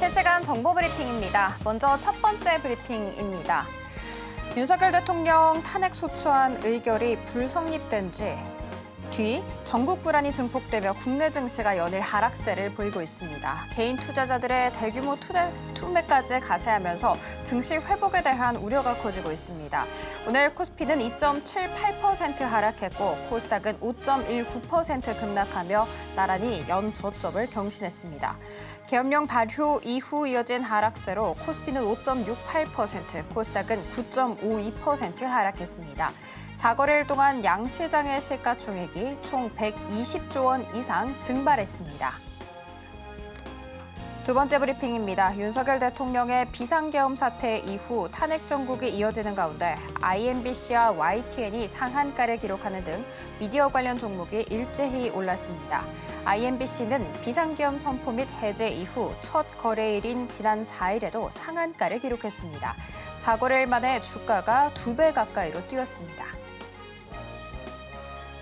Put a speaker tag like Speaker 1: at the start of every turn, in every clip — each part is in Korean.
Speaker 1: 실시간 정보 브리핑입니다. 먼저 첫 번째 브리핑입니다. 윤석열 대통령 탄핵 소추안 의결이 불성립된 뒤 전국 불안이 증폭되며 국내 증시가 연일 하락세를 보이고 있습니다. 개인 투자자들의 대규모 투매까지 가세하면서 증시 회복에 대한 우려가 커지고 있습니다. 오늘 코스피는 2.78% 하락했고 코스닥은 5.19% 급락하며 나란히 연저점을 경신했습니다. 계엄령 발효 이후 이어진 하락세로 코스피는 5.68%, 코스닥은 9.52% 하락했습니다. 4거래일 동안 양시장의 시가총액이 총 120조 원 이상 증발했습니다. 두 번째 브리핑입니다. 윤석열 대통령의 비상계엄 사태 이후 탄핵 정국이 이어지는 가운데 IMBC와 YTN이 상한가를 기록하는 등 미디어 관련 종목이 일제히 올랐습니다. IMBC는 비상계엄 선포 및 해제 이후 첫 거래일인 지난 4일에도 상한가를 기록했습니다. 4거래일 만에 주가가 2배 가까이로 뛰었습니다.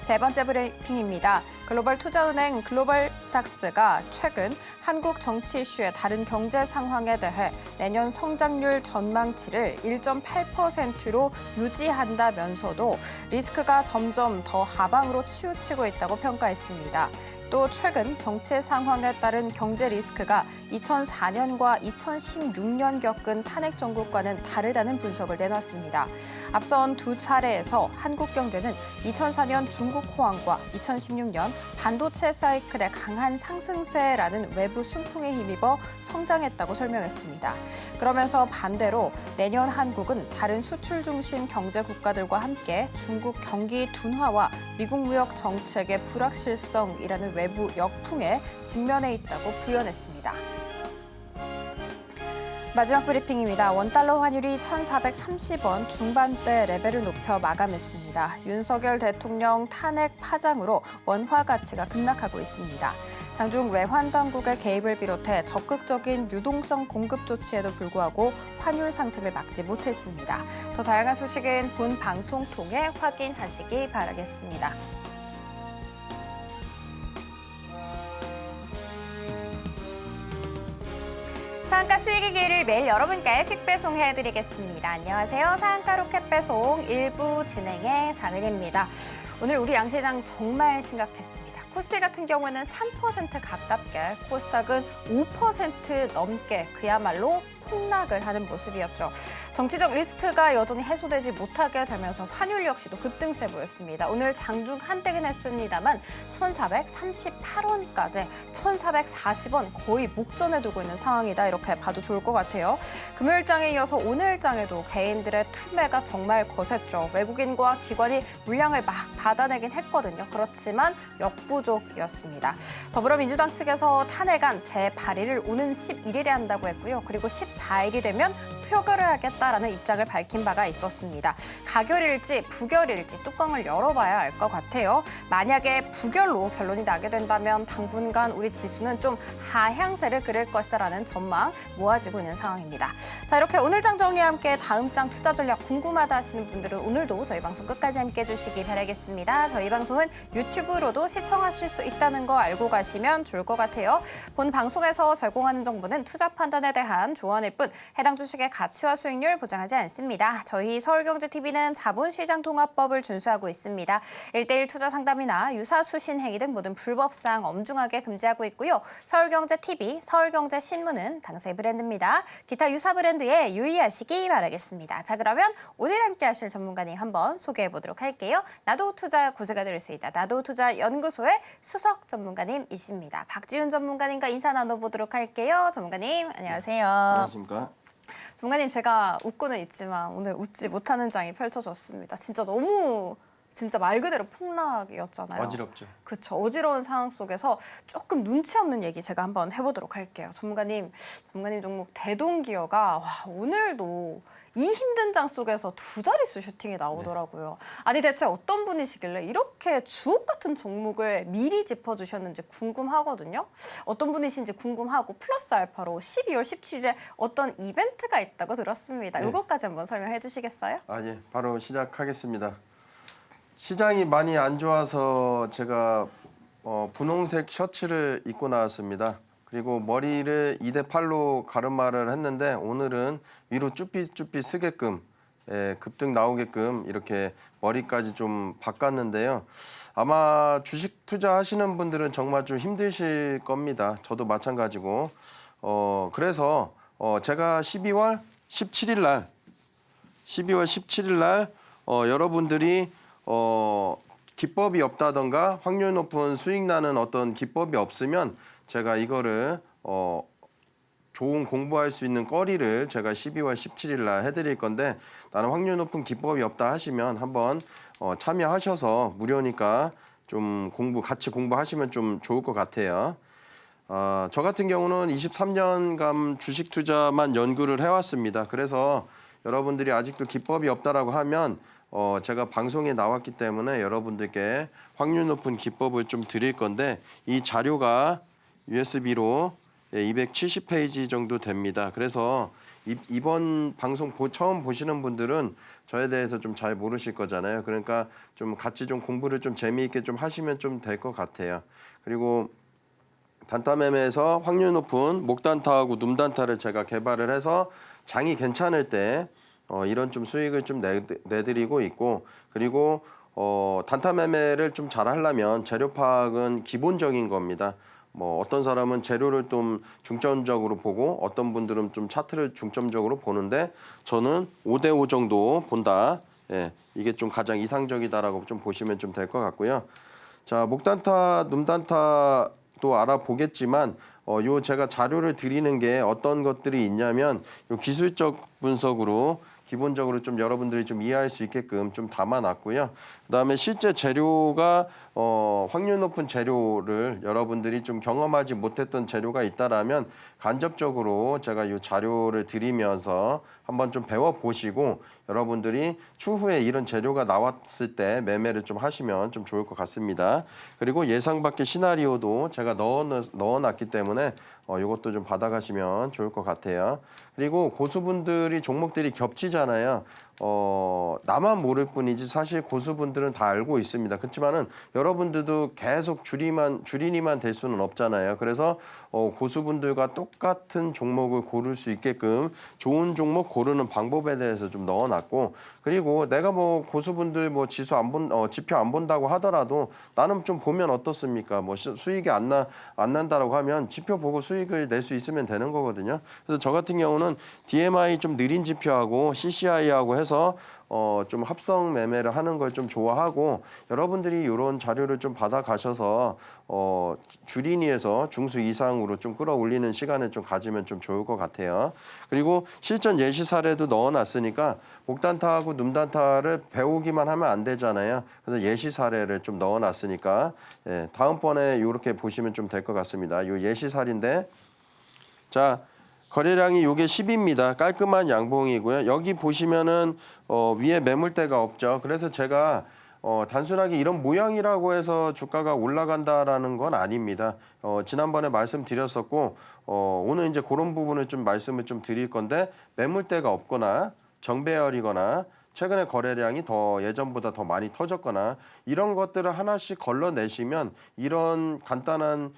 Speaker 1: 세 번째 브리핑입니다. 글로벌 투자은행 글로벌삭스가 최근 한국 정치 이슈의 다른 경제 상황에 대해 내년 성장률 전망치를 1.8%로 유지한다면서도 리스크가 점점 더 하방으로 치우치고 있다고 평가했습니다. 또 최근 정치 상황에 따른 경제 리스크가 2004년과 2016년 겪은 탄핵 정국과는 다르다는 분석을 내놨습니다. 앞선 두 차례에서 한국 경제는 2004년 중국 호황과 2016년 반도체 사이클의 강한 상승세라는 외부 순풍에 힘입어 성장했다고 설명했습니다. 그러면서 반대로 내년 한국은 다른 수출 중심 경제 국가들과 함께 중국 경기 둔화와 미국 무역 정책의 불확실성이라는 외부 역풍에 직면해 있다고 부연했습니다. 마지막 브리핑입니다. 원달러 환율이 1,430원 중반대 레벨을 높여 마감했습니다. 윤석열 대통령 탄핵 파장으로 원화 가치가 급락하고 있습니다. 장중 외환 당국의 개입을 비롯해 적극적인 유동성 공급 조치에도 불구하고 환율 상승을 막지 못했습니다. 더 다양한 소식은 본 방송 통해 확인하시기 바라겠습니다. 상한가 수익의 기회를 매일 여러분께 퀵 배송해드리겠습니다. 안녕하세요. 상한가 로켓 배송 1부 진행의 장은혜입니다. 오늘 우리 양시장 정말 심각했습니다. 코스피 같은 경우는 3% 가깝게, 코스닥은 5% 넘게 그야말로 폭락을 하는 모습이었죠. 정치적 리스크가 여전히 해소되지 못하게 되면서 환율 역시도 급등세 보였습니다. 오늘 장중 한대긴 했습니다만 1,438원까지 1,440원 거의 목전에 두고 있는 상황이다. 이렇게 봐도 좋을 것 같아요. 금요일장에 이어서 오늘장에도 개인들의 투매가 정말 거셌죠. 외국인과 기관이 물량을 막 받아내긴 했거든요. 그렇지만 역부족이었습니다. 더불어민주당 측에서 탄핵안 제8일을 오는 11일에 한다고 했고요. 그리고 14일이 되면 표결을 하겠다라는 입장을 밝힌 바가 있었습니다. 가결일지 부결일지 뚜껑을 열어봐야 알 것 같아요. 만약에 부결로 결론이 나게 된다면 당분간 우리 지수는 좀 하향세를 그릴 것이다라는 전망 모아지고 있는 상황입니다. 자, 이렇게 오늘 장 정리와 함께 다음 장 투자 전략 궁금하다 하시는 분들은 오늘도 저희 방송 끝까지 함께 해주시기 바라겠습니다. 저희 방송은 유튜브로도 시청하실 수 있다는 거 알고 가시면 좋을 것 같아요. 본 방송에서 제공하는 정보는 투자 판단에 대한 조언일 뿐 해당 주식의 가치와 수익률 보장하지 않습니다. 저희 서울경제TV는 자본시장통합법을 준수하고 있습니다. 1:1 투자 상담이나 유사수신 행위 등 모든 불법사항 엄중하게 금지하고 있고요. 서울경제TV, 서울경제신문은 당사의 브랜드입니다. 기타 유사 브랜드에 유의하시기 바라겠습니다. 자, 그러면 오늘 함께 하실 전문가님 한번 소개해 보도록 할게요. 나도 투자 고수가 될 수 있다. 나도 투자 연구소의 수석 전문가님이십니다. 박지훈 전문가님과 인사 나눠보도록 할게요. 전문가님, 안녕하세요.
Speaker 2: 안녕하십니까?
Speaker 1: 전문가님, 제가 웃고는 있지만 오늘 웃지 못하는 장이 펼쳐졌습니다. 진짜 말 그대로 폭락이었잖아요.
Speaker 2: 어지럽죠.
Speaker 1: 그렇죠. 어지러운 상황 속에서 조금 눈치 없는 얘기 제가 한번 해보도록 할게요. 전문가님 종목 대동기어가 오늘도 이 힘든 장 속에서 두 자릿수 슈팅이 나오더라고요. 아니 대체 어떤 분이시길래 이렇게 주옥 같은 종목을 미리 짚어주셨는지 궁금하거든요. 어떤 분이신지 궁금하고 플러스 알파로 12월 17일에 어떤 이벤트가 있다고 들었습니다.
Speaker 2: 네.
Speaker 1: 이것까지 한번 설명해 주시겠어요?
Speaker 2: 예, 바로 시작하겠습니다. 시장이 많이 안 좋아서 제가 분홍색 셔츠를 입고 나왔습니다. 그리고 머리를 2대 8로 가르마를 했는데 오늘은 위로 쭈삐쭈삐 쓰게끔 급등 나오게끔 이렇게 머리까지 좀 바꿨는데요. 아마 주식 투자하시는 분들은 정말 좀 힘드실 겁니다. 저도 마찬가지고. 그래서 제가 12월 17일 날 여러분들이 기법이 없다던가 확률 높은 수익 나는 어떤 기법이 없으면 제가 이거를 좋은 공부할 수 있는 거리를 제가 12월 17일 날 해드릴 건데 나는 확률 높은 기법이 없다 하시면 한번 참여하셔서 무료니까 좀 같이 공부하시면 좀 좋을 것 같아요. 저 같은 경우는 23년간 주식 투자만 연구를 해왔습니다. 그래서 여러분들이 아직도 기법이 없다라고 하면 제가 방송에 나왔기 때문에 여러분들께 확률 높은 기법을 좀 드릴 건데 이 자료가 USB로 270페이지 정도 됩니다. 그래서 이번 방송 처음 보시는 분들은 저에 대해서 좀 잘 모르실 거잖아요. 그러니까 좀 같이 좀 공부를 좀 재미있게 좀 하시면 좀 될 것 같아요. 그리고 단타 매매에서 확률 높은 목단타하고 눔단타를 제가 개발을 해서 장이 괜찮을 때 이런 좀 수익을 좀 내드리고 있고 그리고 단타 매매를 좀 잘하려면 재료 파악은 기본적인 겁니다. 뭐 어떤 사람은 재료를 좀 중점적으로 보고 어떤 분들은 좀 차트를 중점적으로 보는데 저는 5대5 정도 본다. 예, 이게 좀 가장 이상적이다라고 좀 보시면 좀 될 것 같고요. 자, 목단타, 눔단타도 알아보겠지만 요 제가 자료를 드리는 게 어떤 것들이 있냐면 요 기술적 분석으로 기본적으로 좀 여러분들이 좀 이해할 수 있게끔 좀 담아놨고요. 그다음에 실제 재료가 확률 높은 재료를 여러분들이 좀 경험하지 못했던 재료가 있다라면 간접적으로 제가 이 자료를 드리면서 한번 좀 배워보시고 여러분들이 추후에 이런 재료가 나왔을 때 매매를 좀 하시면 좀 좋을 것 같습니다. 그리고 예상 밖의 시나리오도 제가 넣어놨기 때문에 이것도 좀 받아가시면 좋을 것 같아요. 그리고 고수분들이 종목들이 겹치잖아요. 나만 모를 뿐이지 사실 고수분들은 다 알고 있습니다. 그렇지만은 여러분들도 계속 주린이만 될 수는 없잖아요. 그래서 고수분들과 똑같은 종목을 고를 수 있게끔 좋은 종목 고르는 방법에 대해서 좀 넣어놨고 그리고 내가 뭐 고수분들 뭐 지표 안 본다고 하더라도 나는 좀 보면 어떻습니까? 뭐 수익이 안 난다라고 하면 지표 보고 수익을 낼 수 있으면 되는 거거든요. 그래서 저 같은 경우는 DMI 좀 느린 지표하고 CCI하고 해서 좀 합성 매매를 하는 걸 좀 좋아하고 여러분들이 이런 자료를 좀 받아 가셔서 주린이에서 중수 이상으로 좀 끌어올리는 시간을 좀 가지면 좀 좋을 것 같아요. 그리고 실전 예시 사례도 넣어놨으니까 목단타하고 눔단타를 배우기만 하면 안 되잖아요. 그래서 예시 사례를 좀 넣어놨으니까 다음번에 이렇게 보시면 좀 될 것 같습니다. 이 예시 사례인데 자. 거래량이 요게 10입니다. 깔끔한 양봉이고요. 여기 보시면은 위에 매물대가 없죠. 그래서 제가 단순하게 이런 모양이라고 해서 주가가 올라간다라는 건 아닙니다. 지난번에 말씀드렸었고 오늘 이제 그런 부분을 좀 말씀을 좀 드릴 건데 매물대가 없거나 정배열이거나 최근에 거래량이 더 예전보다 더 많이 터졌거나 이런 것들을 하나씩 걸러내시면 이런 간단한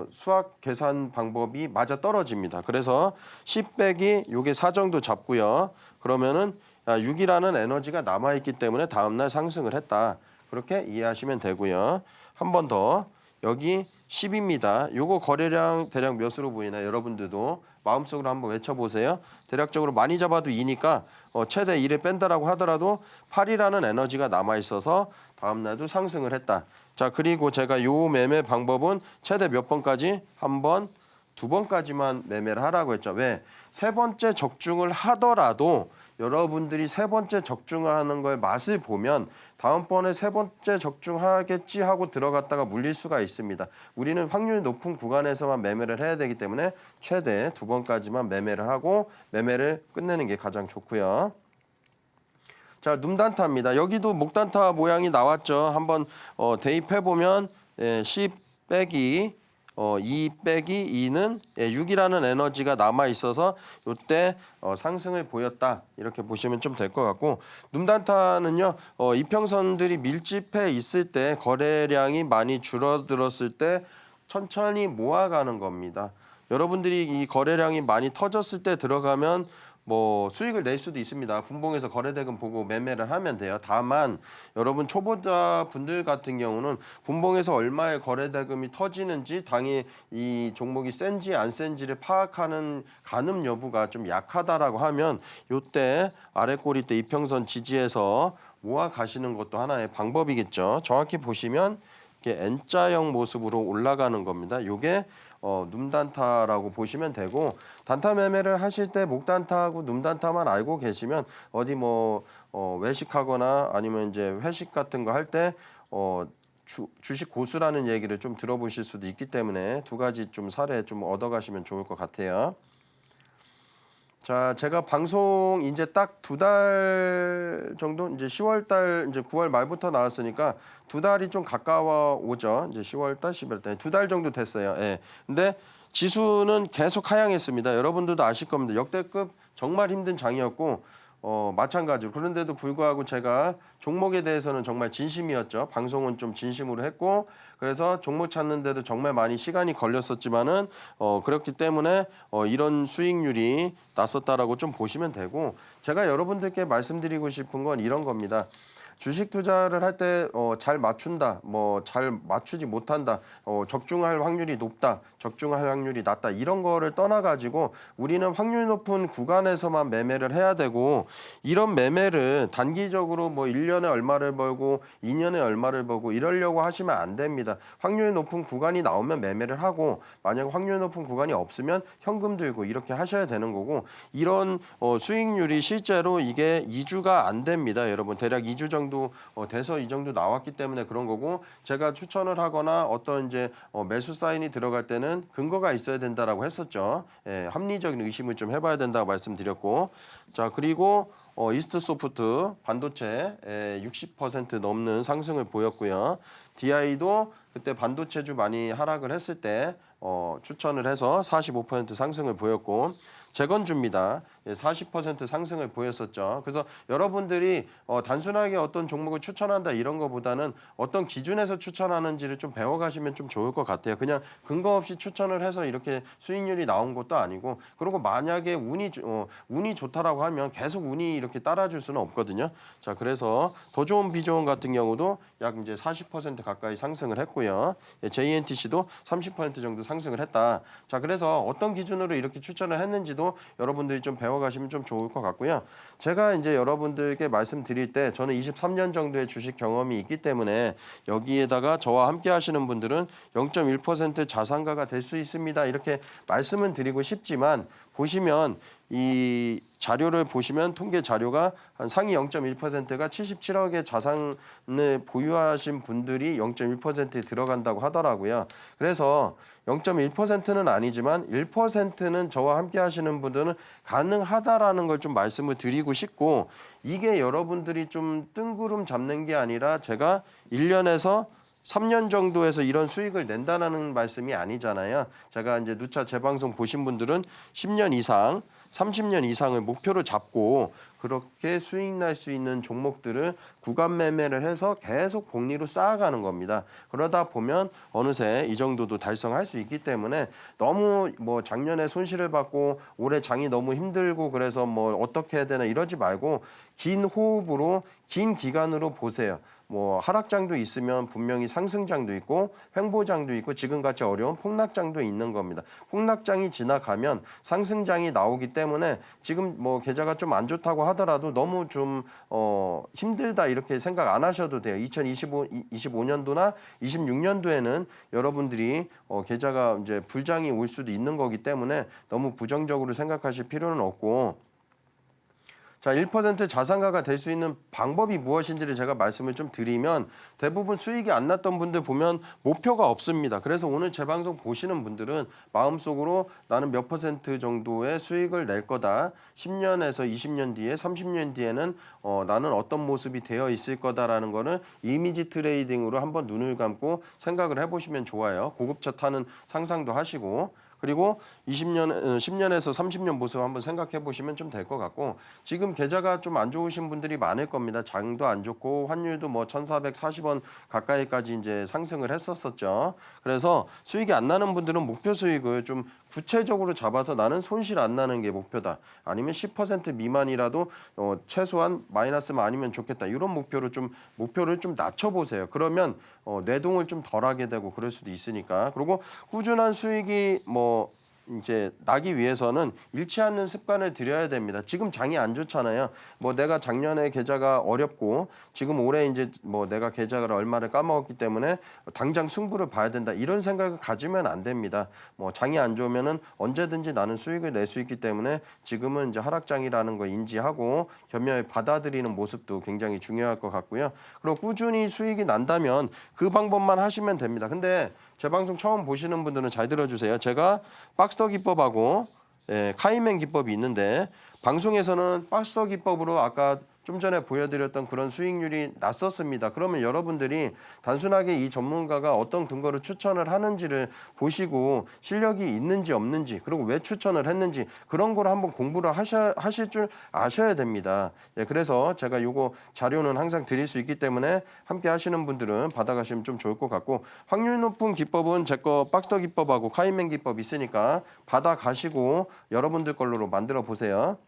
Speaker 2: 수학 계산 방법이 맞아 떨어집니다. 그래서 10 빼기 요게 4 정도 잡고요. 그러면은 6이라는 에너지가 남아있기 때문에 다음날 상승을 했다. 그렇게 이해하시면 되고요. 한 번 더 여기 10입니다. 요거 거래량 대략 몇으로 보이나요? 여러분들도 마음속으로 한번 외쳐보세요. 대략적으로 많이 잡아도 2니까 최대 1을 뺀다라고 하더라도 8이라는 에너지가 남아있어서 다음날도 상승을 했다. 자 그리고 제가 요 매매 방법은 최대 몇 번까지? 한 번, 두 번까지만 매매를 하라고 했죠. 왜? 세 번째 적중을 하더라도 여러분들이 세 번째 적중하는 거의 맛을 보면 다음번에 세 번째 적중하겠지 하고 들어갔다가 물릴 수가 있습니다. 우리는 확률 높은 구간에서만 매매를 해야 되기 때문에 최대 2번까지만 매매를 하고 매매를 끝내는 게 가장 좋고요. 자, 눔단타입니다. 여기도 목단타 모양이 나왔죠. 한번 대입해 보면 10 빼기 2 빼기 2는 6이라는 에너지가 남아 있어서 이때 상승을 보였다 이렇게 보시면 좀 될 것 같고 눔단타는요 이평선들이 밀집해 있을 때 거래량이 많이 줄어들었을 때 천천히 모아가는 겁니다. 여러분들이 이 거래량이 많이 터졌을 때 들어가면 뭐 수익을 낼 수도 있습니다. 분봉에서 거래대금 보고 매매를 하면 돼요. 다만 여러분 초보자 분들 같은 경우는 분봉에서 얼마의 거래대금이 터지는지 당일 이 종목이 센지 안 센지를 파악하는 가늠 여부가 좀 약하다라고 하면 요때 아래 꼬리 때 이평선 지지에서 모아 가시는 것도 하나의 방법이겠죠. 정확히 보시면 이렇게 N자형 모습으로 올라가는 겁니다. 요게 눔단타라고 보시면 되고 단타 매매를 하실 때 목단타하고 눔단타만 알고 계시면 어디 외식하거나 아니면 이제 회식 같은 거 할 때 주식 고수라는 얘기를 좀 들어보실 수도 있기 때문에 두 가지 좀 사례 좀 얻어가시면 좋을 것 같아요. 자, 제가 방송 이제 딱 2달 정도 이제 10월 달 이제 9월 말부터 나왔으니까 2달이 좀 가까워 오죠. 이제 10월 달, 11월 달 2달 정도 됐어요. 예. 근데 지수는 계속 하향했습니다. 여러분들도 아실 겁니다. 역대급 정말 힘든 장이었고 마찬가지로 그런데도 불구하고 제가 종목에 대해서는 정말 진심이었죠. 방송은 좀 진심으로 했고 그래서 종목 찾는데도 정말 많이 시간이 걸렸었지만은 그렇기 때문에 이런 수익률이 났었다라고 좀 보시면 되고 제가 여러분들께 말씀드리고 싶은 건 이런 겁니다. 주식 투자를 할 때 잘 맞춘다, 잘 맞추지 못한다, 적중할 확률이 높다, 적중할 확률이 낮다 이런 거를 떠나 가지고 우리는 확률 높은 구간에서만 매매를 해야 되고 이런 매매를 단기적으로 1년에 얼마를 벌고 2년에 얼마를 벌고 이러려고 하시면 안 됩니다. 확률 높은 구간이 나오면 매매를 하고 만약 확률 높은 구간이 없으면 현금 들고 이렇게 하셔야 되는 거고 이런 수익률이 실제로 이게 2주가 안 됩니다. 여러분 대략 2주 정도 돼서 이 정도 나왔기 때문에 그런 거고 제가 추천을 하거나 어떤 이제 매수 사인이 들어갈 때는 근거가 있어야 된다라고 했었죠. 예, 합리적인 의심을 좀 해봐야 된다고 말씀드렸고 자 그리고 이스트 소프트 반도체 60% 넘는 상승을 보였고요. DI도 그때 반도체주 많이 하락을 했을 때 추천을 해서 45% 상승을 보였고 재건주입니다. 40% 상승을 보였었죠. 그래서 여러분들이 단순하게 어떤 종목을 추천한다 이런 거보다는 어떤 기준에서 추천하는지를 좀 배워가시면 좀 좋을 것 같아요. 그냥 근거 없이 추천을 해서 이렇게 수익률이 나온 것도 아니고 그리고 만약에 운이 좋다라고 하면 계속 운이 이렇게 따라줄 수는 없거든요. 자 그래서 더 좋은 비좋은 같은 경우도 약 이제 40% 가까이 상승을 했고요. JNTC도 30% 정도 상승을 했다. 자 그래서 어떤 기준으로 이렇게 추천을 했는지도 여러분들이 좀 배워가시면 좀 좋을 것 같고요. 제가 이제 여러분들께 말씀드릴 때 저는 23년 정도의 주식 경험이 있기 때문에 여기에다가 저와 함께 하시는 분들은 0.1% 자산가가 될 수 있습니다. 이렇게 말씀은 드리고 싶지만 보시면 이 자료를 보시면 통계 자료가 한 상위 0.1%가 77억의 자산을 보유하신 분들이 0.1%에 들어간다고 하더라고요. 그래서 0.1%는 아니지만 1%는 저와 함께 하시는 분들은 가능하다라는 걸 좀 말씀을 드리고 싶고 이게 여러분들이 좀 뜬구름 잡는 게 아니라 제가 1년에서 3년 정도에서 이런 수익을 낸다는 말씀이 아니잖아요. 제가 이제 누차 재방송 보신 분들은 10년 이상, 30년 이상을 목표로 잡고 그렇게 수익 날 수 있는 종목들을 구간 매매를 해서 계속 복리로 쌓아가는 겁니다. 그러다 보면 어느새 이 정도도 달성할 수 있기 때문에 너무 작년에 손실을 받고 올해 장이 너무 힘들고 그래서 어떻게 해야 되나 이러지 말고 긴 호흡으로 긴 기간으로 보세요. 하락장도 있으면 분명히 상승장도 있고 횡보장도 있고 지금같이 어려운 폭락장도 있는 겁니다. 폭락장이 지나가면 상승장이 나오기 때문에 지금 계좌가 좀 안 좋다고 하더라도 너무 좀 힘들다 이렇게 생각 안 하셔도 돼요. 2025년도나 26년도에는 여러분들이 계좌가 이제 불장이 올 수도 있는 거기 때문에 너무 부정적으로 생각하실 필요는 없고 자, 1% 자산가가 될 수 있는 방법이 무엇인지를 제가 말씀을 좀 드리면 대부분 수익이 안 났던 분들 보면 목표가 없습니다. 그래서 오늘 제 방송 보시는 분들은 마음속으로 나는 몇 % 정도의 수익을 낼 거다. 10년에서 20년 뒤에 30년 뒤에는 나는 어떤 모습이 되어 있을 거다라는 거는 이미지 트레이딩으로 한번 눈을 감고 생각을 해보시면 좋아요. 고급차 타는 상상도 하시고 그리고 10년에서 30년 모습 한번 생각해 보시면 좀 될 것 같고 지금 계좌가 좀 안 좋으신 분들이 많을 겁니다. 장도 안 좋고 환율도 1,440원 가까이까지 이제 상승을 했었었죠. 그래서 수익이 안 나는 분들은 목표 수익을 좀 구체적으로 잡아서 나는 손실 안 나는 게 목표다. 아니면 10% 미만이라도 최소한 마이너스만 아니면 좋겠다. 이런 목표를 좀 낮춰보세요. 그러면 내동을 좀 덜하게 되고 그럴 수도 있으니까. 그리고 꾸준한 수익이 이제 나기 위해서는 잃지 않는 습관을 들여야 됩니다. 지금 장이 안 좋잖아요. 내가 작년에 계좌가 어렵고 지금 올해 이제 내가 계좌를 얼마를 까먹었기 때문에 당장 승부를 봐야 된다. 이런 생각을 가지면 안 됩니다. 장이 안 좋으면은 언제든지 나는 수익을 낼 수 있기 때문에 지금은 이제 하락장이라는 거 인지하고 겸허히 받아들이는 모습도 굉장히 중요할 것 같고요. 그리고 꾸준히 수익이 난다면 그 방법만 하시면 됩니다. 근데 제 방송 처음 보시는 분들은 잘 들어주세요. 제가 박스터 기법하고 카이맨 기법이 있는데 방송에서는 박스터 기법으로 아까 좀 전에 보여드렸던 그런 수익률이 났었습니다. 그러면 여러분들이 단순하게 이 전문가가 어떤 근거로 추천을 하는지를 보시고 실력이 있는지 없는지 그리고 왜 추천을 했는지 그런 걸 한번 공부를 하실 줄 아셔야 됩니다. 그래서 제가 요거 자료는 항상 드릴 수 있기 때문에 함께 하시는 분들은 받아가시면 좀 좋을 것 같고 확률 높은 기법은 제 거 박스터 기법하고 카이맨 기법 있으니까 받아가시고 여러분들 걸로 만들어 보세요.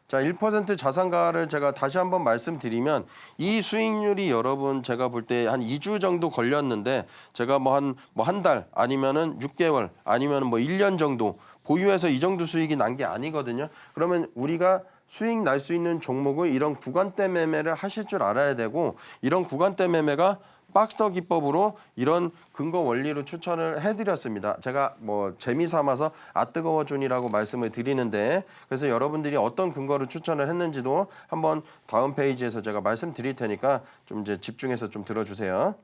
Speaker 2: 자, 1% 자산가를 제가 다시 한번 말씀드리면 이 수익률이 여러분 제가 볼 때 한 2주 정도 걸렸는데 제가 한 달 아니면은 6개월 아니면은 1년 정도 보유해서 이 정도 수익이 난 게 아니거든요. 그러면 우리가 수익 날 수 있는 종목을 이런 구간대 매매를 하실 줄 알아야 되고 이런 구간대 매매가 박스터 기법으로 이런 근거 원리로 추천을 해드렸습니다. 제가 재미 삼아서 뜨거워준이라고 말씀을 드리는데 그래서 여러분들이 어떤 근거로 추천을 했는지도 한번 다음 페이지에서 제가 말씀드릴 테니까 좀 이제 집중해서 좀 들어주세요.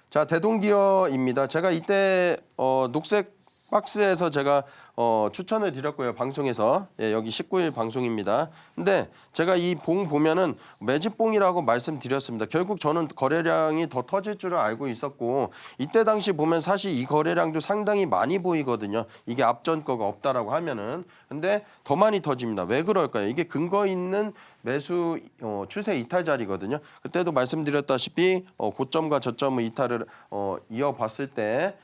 Speaker 2: 자, 대동기어입니다. 제가 이때 녹색 박스에서 제가 추천을 드렸고요. 방송에서. 여기 19일 방송입니다. 근데 제가 이 봉 보면은 매집봉이라고 말씀드렸습니다. 결국 저는 거래량이 더 터질 줄을 알고 있었고 이때 당시 보면 사실 이 거래량도 상당히 많이 보이거든요. 이게 앞전 거가 없다라고 하면은. 근데 더 많이 터집니다. 왜 그럴까요? 이게 근거 있는 매수 추세 이탈 자리거든요. 그때도 말씀드렸다시피 고점과 저점의 이탈을 이어봤을 때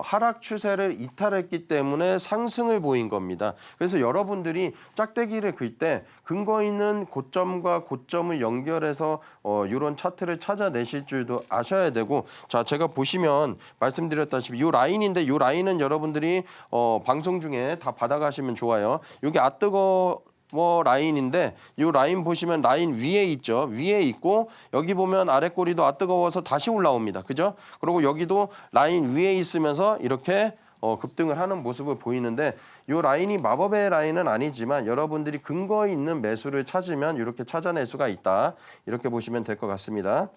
Speaker 2: 하락 추세를 이탈했기 때문에 상승을 보인 겁니다. 그래서 여러분들이 짝대기를 그릴 때 근거 있는 고점과 고점을 연결해서 이런 차트를 찾아내실 줄도 아셔야 되고 자 제가 보시면 말씀드렸다시피 이 라인인데 이 라인은 여러분들이 방송 중에 다 받아가시면 좋아요. 이게 라인인데 이 라인 보시면 라인 위에 있죠. 위에 있고 여기 보면 아래 꼬리도 뜨거워서 다시 올라옵니다. 그죠? 그리고 여기도 라인 위에 있으면서 이렇게 급등을 하는 모습을 보이는데 이 라인이 마법의 라인은 아니지만 여러분들이 근거 있는 매수를 찾으면 이렇게 찾아낼 수가 있다. 이렇게 보시면 될 것 같습니다.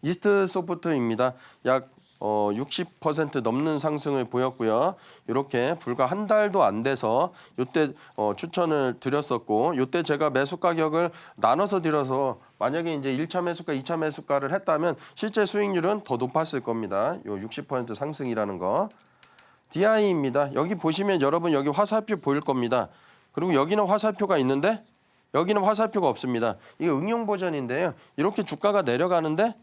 Speaker 2: 이스트 소프트입니다. 약 60% 넘는 상승을 보였고요. 이렇게 불과 한 달도 안 돼서 이때 추천을 드렸었고 이때 제가 매수 가격을 나눠서 드려서 만약에 이제 1차 매수가, 2차 매수가를 했다면 실제 수익률은 더 높았을 겁니다. 요 60% 상승이라는 거. DI입니다. 여기 보시면 여러분 여기 화살표 보일 겁니다. 그리고 여기는 화살표가 있는데 여기는 화살표가 없습니다. 이게 응용 버전인데요. 이렇게 주가가 내려가는데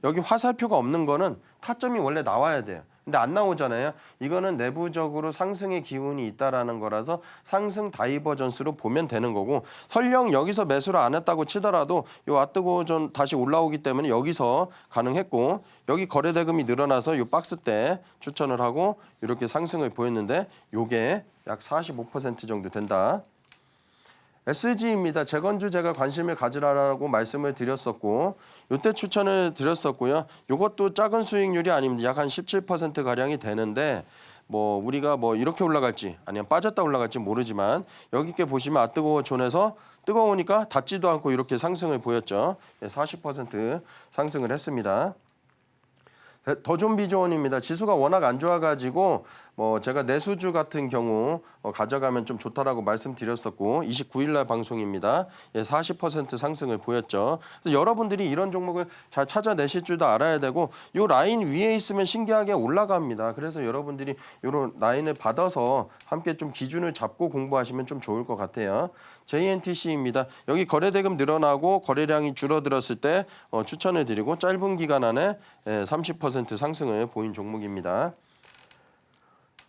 Speaker 2: 여기 화살표가 없는 거는 타점이 원래 나와야 돼요. 근데 안 나오잖아요. 이거는 내부적으로 상승의 기운이 있다라는 거라서 상승 다이버전스로 보면 되는 거고 설령 여기서 매수를 안 했다고 치더라도 요 아뜨고전 다시 올라오기 때문에 여기서 가능했고 여기 거래 대금이 늘어나서 요 박스 때 추천을 하고 이렇게 상승을 보였는데 요게 약 45% 정도 된다. SG입니다. 재건주 제가 관심을 가지라고 말씀을 드렸었고 이때 추천을 드렸었고요. 이것도 작은 수익률이 아닙니다. 약 한 17% 가량이 되는데 우리가 이렇게 올라갈지 아니면 빠졌다 올라갈지 모르지만 여기 있게 보시면 뜨거워 존에서 뜨거우니까 닿지도 않고 이렇게 상승을 보였죠. 40% 상승을 했습니다. 더존비존입니다. 지수가 워낙 안 좋아가지고 제가 내수주 같은 경우 가져가면 좀 좋다라고 말씀드렸었고 29일 날 방송입니다. 40% 상승을 보였죠. 그래서 여러분들이 이런 종목을 잘 찾아내실 줄도 알아야 되고 이 라인 위에 있으면 신기하게 올라갑니다. 그래서 여러분들이 이런 라인을 받아서 함께 좀 기준을 잡고 공부하시면 좀 좋을 것 같아요. JNTC입니다. 여기 거래대금 늘어나고 거래량이 줄어들었을 때 추천을 드리고 짧은 기간 안에 30% 상승을 보인 종목입니다.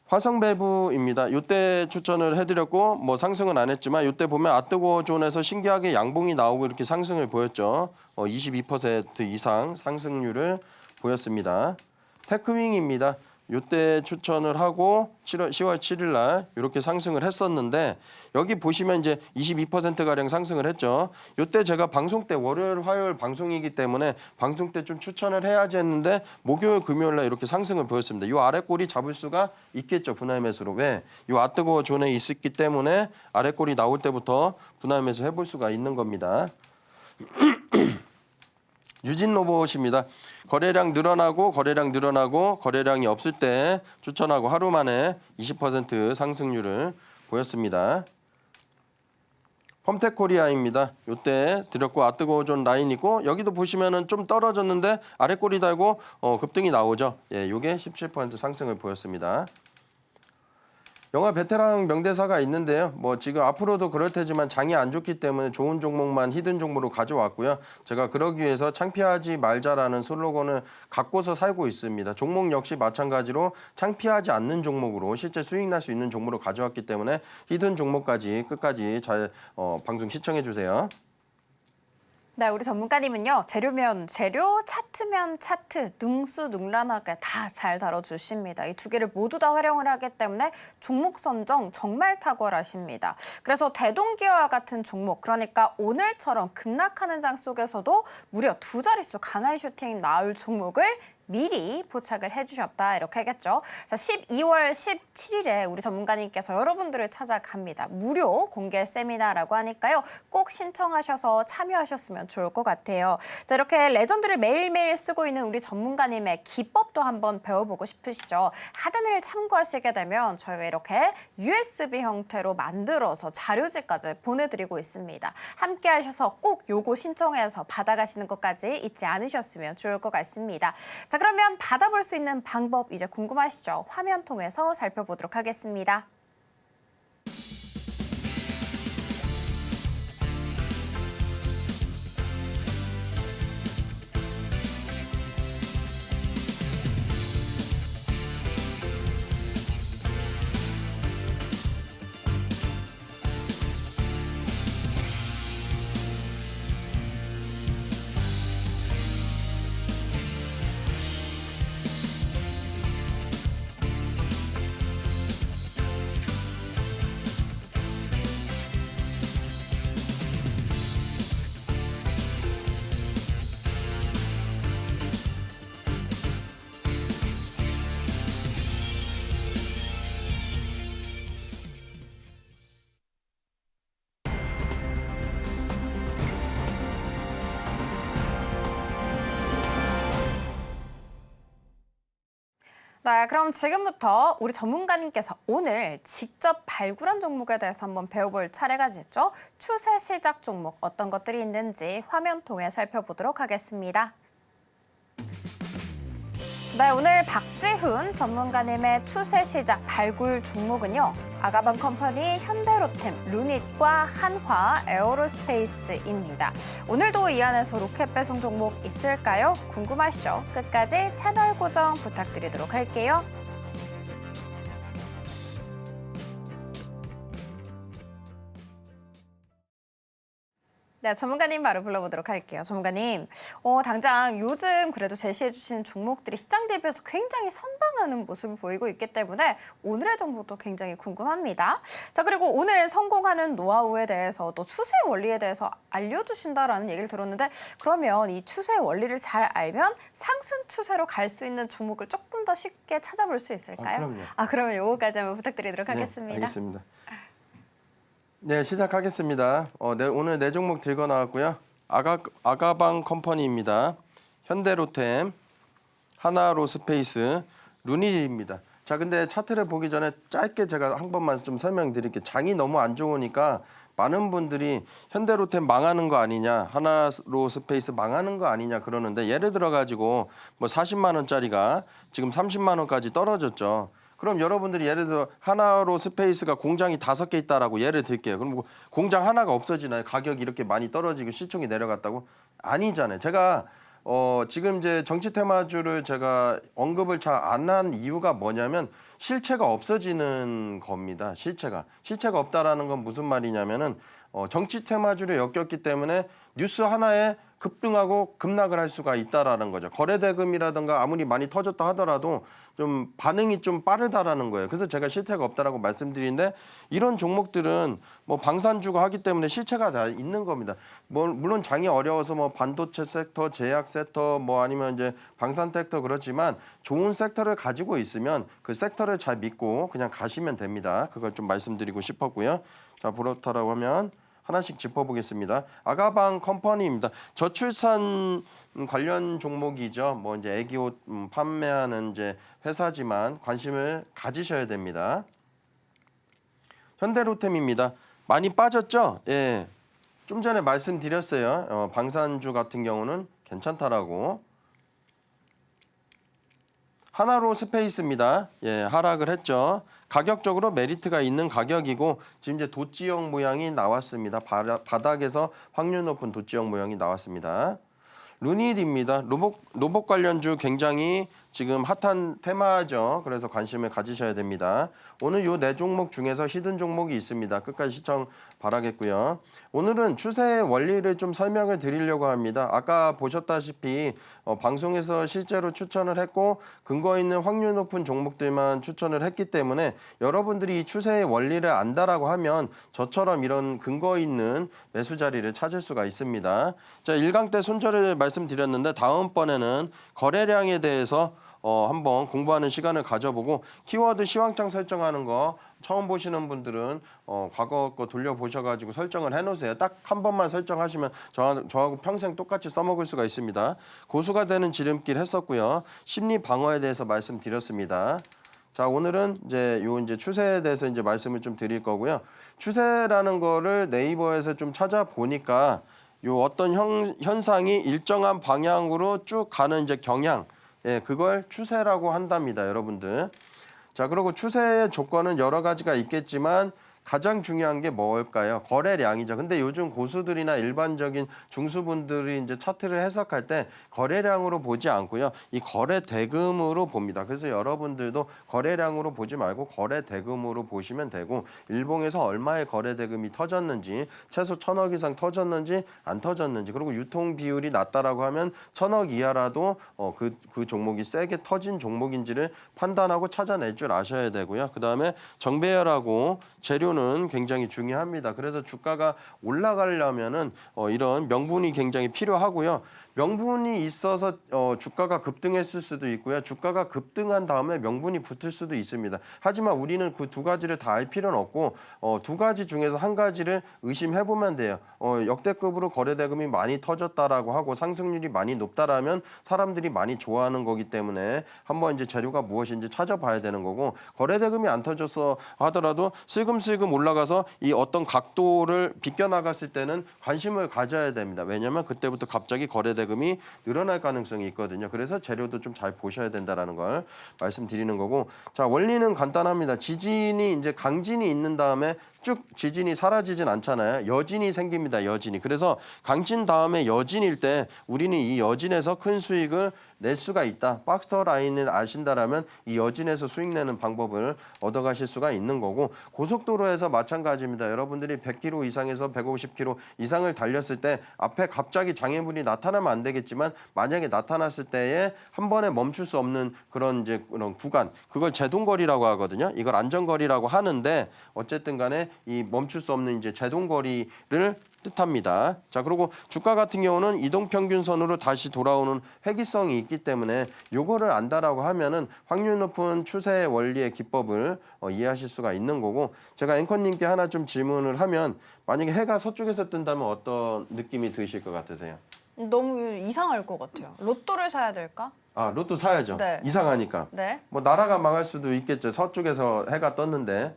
Speaker 2: 화성배부입니다. 이때 추천을 해드렸고 뭐 상승은 안 했지만 이때 보면 아뜨고존에서 신기하게 양봉이 나오고 이렇게 상승을 보였죠. 22% 이상 상승률을 보였습니다. 테크윙입니다. 이때 추천을 하고 10월 7일 날 이렇게 상승을 했었는데 여기 보시면 이제 22%가량 상승을 했죠. 이때 제가 방송 때 월요일, 화요일 방송이기 때문에 방송 때 좀 추천을 해야지 했는데 목요일, 금요일 날 이렇게 상승을 보였습니다. 이 아래 꼬리 잡을 수가 있겠죠. 분할 매수로. 왜? 이 아뜨거 존에 있었기 때문에 아래 꼬리 나올 때부터 분할 매수 해볼 수가 있는 겁니다. 유진 로봇입니다. 거래량 늘어나고 거래량이 없을 때 추천하고 하루 만에 20% 상승률을 보였습니다. 펌텍코리아입니다. 이때 드렸고 아뜨거존 라인이고 여기도 보시면은 좀 떨어졌는데 아래 꼬리 달고 급등이 나오죠. 예, 요게 17% 상승을 보였습니다. 영화 베테랑 명대사가 있는데요. 뭐 지금 앞으로도 그럴 테지만 장이 안 좋기 때문에 좋은 종목만 히든 종목으로 가져왔고요. 제가 그러기 위해서 창피하지 말자라는 슬로건을 갖고서 살고 있습니다. 종목 역시 마찬가지로 창피하지 않는 종목으로 실제 수익 날 수 있는 종목으로 가져왔기 때문에 히든 종목까지 끝까지 잘 방송 시청해 주세요.
Speaker 1: 네, 우리 전문가님은요. 재료면 재료, 차트면 차트, 능수능란하게 다 잘 다뤄주십니다. 이 두 개를 모두 다 활용을 하기 때문에 종목 선정 정말 탁월하십니다. 그래서 대동기와 같은 종목, 그러니까 오늘처럼 급락하는 장 속에서도 무려 두 자릿수 강한 슈팅 나올 종목을 미리 포착을 해주셨다 이렇게 하겠죠. 자, 12월 17일에 우리 전문가님께서 여러분들을 찾아갑니다. 무료 공개 세미나라고 하니까요. 꼭 신청하셔서 참여하셨으면 좋을 것 같아요. 자, 이렇게 레전드를 매일매일 쓰고 있는 우리 전문가님의 기법도 한번 배워보고 싶으시죠? 하단을 참고하시게 되면 저희가 이렇게 USB 형태로 만들어서 자료지까지 보내드리고 있습니다. 함께 하셔서 꼭 요거 신청해서 받아가시는 것까지 잊지 않으셨으면 좋을 것 같습니다. 자, 그러면 받아볼 수 있는 방법 이제 궁금하시죠? 화면 통해서 살펴보도록 하겠습니다. 네, 그럼 지금부터 우리 전문가님께서 오늘 직접 발굴한 종목에 대해서 한번 배워볼 차례가 됐죠. 추세 시작 종목 어떤 것들이 있는지 화면 통해 살펴보도록 하겠습니다. 네, 오늘 박지훈 전문가님의 추세 시작 발굴 종목은요. 아가방 컴퍼니, 현대로템, 루닛과 한화, 에어로스페이스입니다. 오늘도 이 안에서 로켓 배송 종목 있을까요? 궁금하시죠? 끝까지 채널 고정 부탁드리도록 할게요. 네, 전문가님 바로 불러보도록 할게요. 전문가님, 당장 요즘 그래도 제시해 주시는 종목들이 시장 대비해서 굉장히 선방하는 모습을 보이고 있기 때문에 오늘의 정보도 굉장히 궁금합니다. 자, 그리고 오늘 성공하는 노하우에 대해서 또 추세 원리에 대해서 알려주신다라는 얘기를 들었는데 그러면 이 추세 원리를 잘 알면 상승 추세로 갈 수 있는 종목을 조금 더 쉽게 찾아볼 수 있을까요?
Speaker 2: 그럼요.
Speaker 1: 그러면 요거까지 한번 부탁드리도록 하겠습니다.
Speaker 2: 네, 알겠습니다. 네, 시작하겠습니다. 오늘 네 종목 들고 나왔고요. 아가방 컴퍼니입니다. 현대로템, 하나로스페이스, 루닛입니다. 자, 근데 차트를 보기 전에 짧게 제가 한 번만 좀 설명드릴게요. 장이 너무 안 좋으니까 많은 분들이 현대로템 망하는 거 아니냐, 하나로스페이스 망하는 거 아니냐 그러는데 예를 들어 가지고 뭐 40만 원짜리가 지금 30만 원까지 떨어졌죠. 그럼 여러분들이 예를 들어 하나로스페이스가 공장이 5개 있다라고 예를 들게요. 그럼 뭐 공장 하나가 없어지나요? 가격이 이렇게 많이 떨어지고 시총이 내려갔다고? 아니잖아요. 제가 지금 이제 정치 테마주를 제가 언급을 잘 안 한 이유가 뭐냐면 실체가 없어지는 겁니다. 실체가 없다라는 건 무슨 말이냐면은 정치 테마주를 엮였기 때문에 뉴스 하나에 급등하고 급락을 할 수가 있다라는 거죠. 거래대금이라든가 아무리 많이 터졌다 하더라도 좀 반응이 좀 빠르다라는 거예요. 그래서 제가 실체가 없다라고 말씀드리는데 이런 종목들은 뭐 방산주가 하기 때문에 실체가 다 있는 겁니다. 뭐 물론 장이 어려워서 뭐 반도체 섹터, 제약 섹터, 뭐 아니면 이제 방산 섹터 그렇지만 좋은 섹터를 가지고 있으면 그 섹터를 잘 믿고 그냥 가시면 됩니다. 그걸 좀 말씀드리고 싶었고요. 자, 그렇다라고 하면 하나씩 짚어보겠습니다. 아가방 컴퍼니입니다. 저출산 관련 종목이죠. 뭐 이제 애기옷 판매하는 이제 회사지만 관심을 가지셔야 됩니다. 현대로템입니다. 많이 빠졌죠? 예. 좀 전에 말씀드렸어요. 방산주 같은 경우는 괜찮다라고. 하나로 스페이스입니다. 예, 하락을 했죠. 가격적으로 메리트가 있는 가격이고 지금 이제 도찌형 모양이 나왔습니다. 바닥에서 확률 높은 도찌형 모양이 나왔습니다. 루닛입니다. 로봇 관련주 굉장히 지금 핫한 테마죠. 그래서 관심을 가지셔야 됩니다. 오늘 요 네 종목 중에서 히든 종목이 있습니다. 끝까지 시청 바라겠고요. 오늘은 추세의 원리를 좀 설명을 드리려고 합니다. 아까 보셨다시피 방송에서 실제로 추천을 했고 근거 있는 확률 높은 종목들만 추천을 했기 때문에 여러분들이 이 추세의 원리를 안다라고 하면 저처럼 이런 근거 있는 매수 자리를 찾을 수가 있습니다. 자, 1강 때 손절을 말씀드렸는데 다음번에는 거래량에 대해서 한번 공부하는 시간을 가져보고 키워드 시황창 설정하는 거 처음 보시는 분들은 과거 거 돌려보셔가지고 설정을 해놓으세요. 딱 한 번만 설정하시면 저하고 평생 똑같이 써먹을 수가 있습니다. 고수가 되는 지름길 했었고요. 심리 방어에 대해서 말씀드렸습니다. 자, 오늘은 이제 추세에 대해서 이제 말씀을 좀 드릴 거고요. 추세라는 거를 네이버에서 좀 찾아보니까 요 어떤 현상이 일정한 방향으로 쭉 가는 이제 경향, 예, 그걸 추세라고 한답니다, 여러분들. 자, 그리고 추세의 조건은 여러 가지가 있겠지만 가장 중요한 게 뭘까요? 거래량이죠. 근데 요즘 고수들이나 일반적인 중수분들이 이제 차트를 해석할 때 거래량으로 보지 않고요. 이 거래 대금으로 봅니다. 그래서 여러분들도 거래량으로 보지 말고 거래 대금으로 보시면 되고 일봉에서 얼마의 거래 대금이 터졌는지 최소 1,000억 이상 터졌는지 안 터졌는지 그리고 유통 비율이 낮다라고 하면 1,000억 이하라도 그 종목이 세게 터진 종목인지를 판단하고 찾아낼 줄 아셔야 되고요. 그다음에 정배열하고 재료는 굉장히 중요합니다. 그래서 주가가 올라가려면은 이런 명분이 굉장히 필요하고요. 명분이 있어서 주가가 급등했을 수도 있고요. 주가가 급등한 다음에 명분이 붙을 수도 있습니다. 하지만 우리는 그 두 가지를 다 알 필요는 없고 두 가지 중에서 한 가지를 의심해 보면 돼요. 역대급으로 거래대금이 많이 터졌다라고 하고 상승률이 많이 높다라면 사람들이 많이 좋아하는 거기 때문에 한번 이제 재료가 무엇인지 찾아봐야 되는 거고 거래대금이 안 터졌어 하더라도 슬금슬금 올라가서 이 어떤 각도를 비껴나갔을 때는 관심을 가져야 됩니다. 왜냐하면 그때부터 갑자기 거래대금이 늘어날 가능성이 있거든요. 그래서 재료도 좀 잘 보셔야 된다라는 걸 말씀드리는 거고 자, 원리는 간단합니다. 지진이 이제 강진이 있는 다음에 쭉 지진이 사라지진 않잖아요. 여진이 생깁니다. 여진이. 그래서 강진 다음에 여진일 때 우리는 이 여진에서 큰 수익을 낼 수가 있다. 박스터 라인을 아신다라면 이 여진에서 수익 내는 방법을 얻어가실 수가 있는 거고 고속도로에서 마찬가지입니다. 여러분들이 100km 이상에서 150km 이상을 달렸을 때 앞에 갑자기 장애물이 나타나면 안 되겠지만 만약에 나타났을 때에 한 번에 멈출 수 없는 그런 구간 그걸 제동거리라고 하거든요. 이걸 안전거리라고 하는데 어쨌든 간에 이 멈출 수 없는 이제 제동거리를 뜻합니다. 자, 그리고 주가 같은 경우는 이동평균선으로 다시 돌아오는 회귀성이 있기 때문에 요거를 안다라고 하면은 확률 높은 추세 원리의 기법을 이해하실 수가 있는 거고 제가 앵커님께 하나 좀 질문을 하면 만약에 해가 서쪽에서 뜬다면 어떤 느낌이 드실 것 같으세요?
Speaker 1: 너무 이상할 것 같아요. 로또를 사야 될까?
Speaker 2: 아, 로또 사야죠.
Speaker 1: 네.
Speaker 2: 이상하니까.
Speaker 1: 네.
Speaker 2: 뭐 나라가 망할 수도 있겠죠. 서쪽에서 해가 떴는데.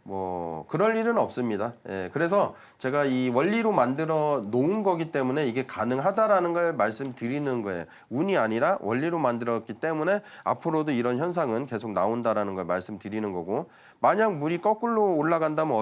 Speaker 2: 뭐 그럴 일은 없습니다. 예, 그래서 제가 이 원리로 만들어 놓은 거기 때문에 이게 가능하다라는 걸 말씀드리는 거예요. 운이 아니라 원리로 만들었기 때문에 앞으로도 이런 현상은 계속 나온다라는 걸 말씀드리는 거고 만약 물이 거꾸로 올라간다면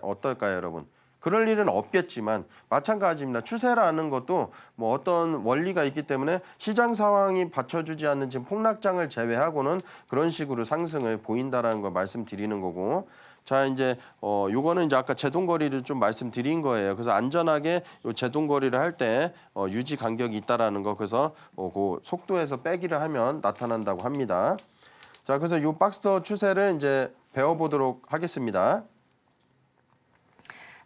Speaker 2: 어떨까요, 여러분? 그럴 일은 없겠지만 마찬가지입니다. 추세라는 것도 뭐 어떤 원리가 있기 때문에 시장 상황이 받쳐주지 않는 지금 폭락장을 제외하고는 그런 식으로 상승을 보인다라는 걸 말씀드리는 거고. 자, 이제 요거는 이제 아까 제동거리를 좀 말씀드린 거예요. 그래서 안전하게 요 제동거리를 할 때 유지 간격이 있다라는 거, 그래서 그 속도에서 빼기를 하면 나타난다고 합니다. 자, 그래서 요 박스터 추세를 이제 배워보도록 하겠습니다.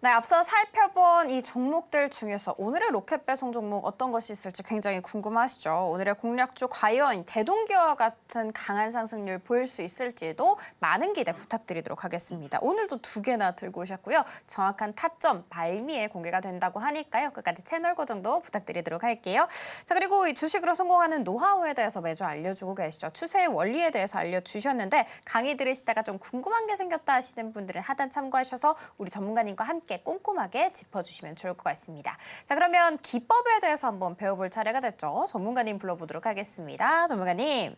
Speaker 1: 네, 앞서 살펴본 이 종목들 중에서 오늘의 로켓 배송 종목 어떤 것이 있을지 굉장히 궁금하시죠? 오늘의 공략주 과연 대동기와 같은 강한 상승률 보일 수 있을지도 많은 기대 부탁드리도록 하겠습니다. 오늘도 2개나 들고 오셨고요. 정확한 타점 말미에 공개가 된다고 하니까요. 끝까지 채널 고정도 부탁드리도록 할게요. 자, 그리고 이 주식으로 성공하는 노하우에 대해서 매주 알려주고 계시죠. 추세의 원리에 대해서 알려주셨는데 강의 들으시다가 좀 궁금한 게 생겼다 하시는 분들은 하단 참고하셔서 우리 전문가님과 함께 꼼꼼하게 짚어주시면 좋을 것 같습니다. 자, 그러면 기법에 대해서 한번 배워볼 차례가 됐죠. 전문가님 불러보도록 하겠습니다. 전문가님,
Speaker 2: 네.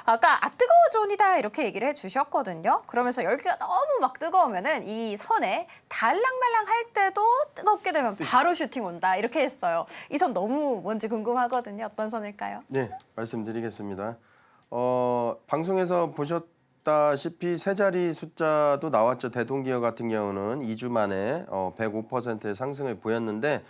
Speaker 1: 아까 뜨거워 존이다 이렇게 얘기를 해주셨거든요. 그러면서 열기가 너무 막 뜨거우면은 이 선에 달랑말랑 할 때도 뜨겁게 되면 바로 슈팅 온다 이렇게 했어요. 이 선 너무 뭔지 궁금하거든요. 어떤 선일까요?
Speaker 2: 네, 말씀드리겠습니다. 방송에서 보셨다시피 세 자리 숫자도 나왔죠. 대동기업 같은 경우는 2주 만에 105%의 상승을 보였는데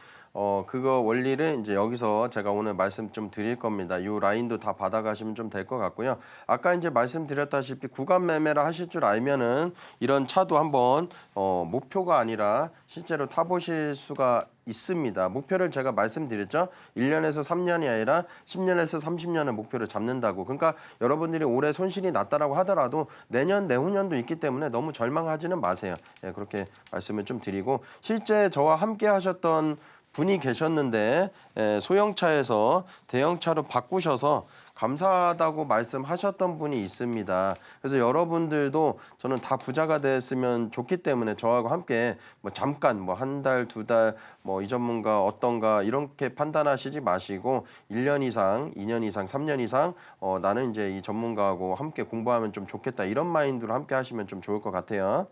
Speaker 2: 그거 원리를 이제 여기서 제가 오늘 말씀 좀 드릴 겁니다. 이 라인도 다 받아가시면 좀 될 것 같고요. 아까 이제 말씀드렸다시피 구간 매매를 하실 줄 알면은 이런 차도 한번 목표가 아니라 실제로 타보실 수가 있습니다. 목표를 제가 말씀드렸죠. 1년에서 3년이 아니라 10년에서 30년의 목표를 잡는다고. 그러니까 여러분들이 올해 손실이 났다라고 하더라도 내년, 내후년도 있기 때문에 너무 절망하지는 마세요. 예, 그렇게 말씀을 좀 드리고, 실제 저와 함께 하셨던 분이 계셨는데 소형차에서 대형차로 바꾸셔서 감사하다고 말씀하셨던 분이 있습니다. 그래서 여러분들도 저는 다 부자가 됐으면 좋기 때문에 저하고 함께 뭐 잠깐 뭐 한 달, 2달 뭐 이 전문가 어떤가 이렇게 판단하시지 마시고 1년 이상, 2년 이상, 3년 이상 나는 이제 이 전문가하고 함께 공부하면 좀 좋겠다, 이런 마인드로 함께 하시면 좀 좋을 것 같아요.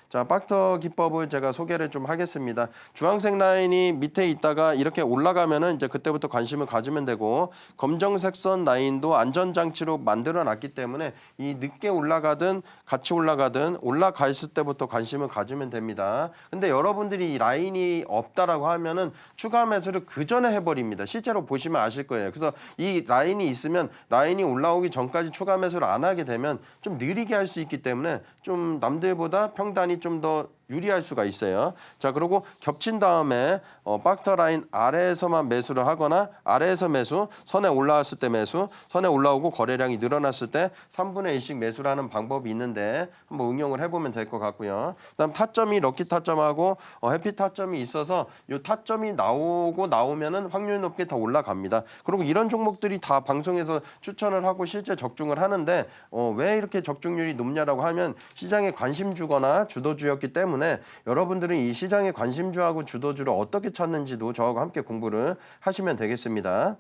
Speaker 2: 자, 박터 기법을 제가 소개를 좀 하겠습니다. 주황색 라인이 밑에 있다가 이렇게 올라가면은 이제 그때부터 관심을 가지면 되고, 검정색 선 라인도 안전장치로 만들어 놨기 때문에 이 늦게 올라가든 같이 올라가든 올라가 있을 때부터 관심을 가지면 됩니다. 근데 여러분들이 이 라인이 없다라고 하면은 추가 매수를 그 전에 해버립니다. 실제로 보시면 아실 거예요. 그래서 이 라인이 있으면 라인이 올라오기 전까지 추가 매수를 안 하게 되면 좀 느리게 할 수 있기 때문에 좀 남들보다 평단이 좀 더 유리할 수가 있어요. 자, 그리고 겹친 다음에 박터 라인 아래에서만 매수를 하거나 아래에서 매수, 선에 올라왔을 때 매수, 선에 올라오고 거래량이 늘어났을 때 3분의 1씩 매수를 하는 방법이 있는데 한번 응용을 해보면 될 것 같고요. 그다음 타점이 럭키 타점하고 해피 타점이 있어서 이 타점이 나오면은 확률 높게 더 올라갑니다. 그리고 이런 종목들이 다 방송에서 추천을 하고 실제 적중을 하는데 왜 이렇게 적중률이 높냐라고 하면 시장에 관심 주거나 주도주였기 때문에 여러분들은 이 시장의 관심주하고 주도주를 어떻게 찾는지도 저하고 함께 공부를 하시면 되겠습니다.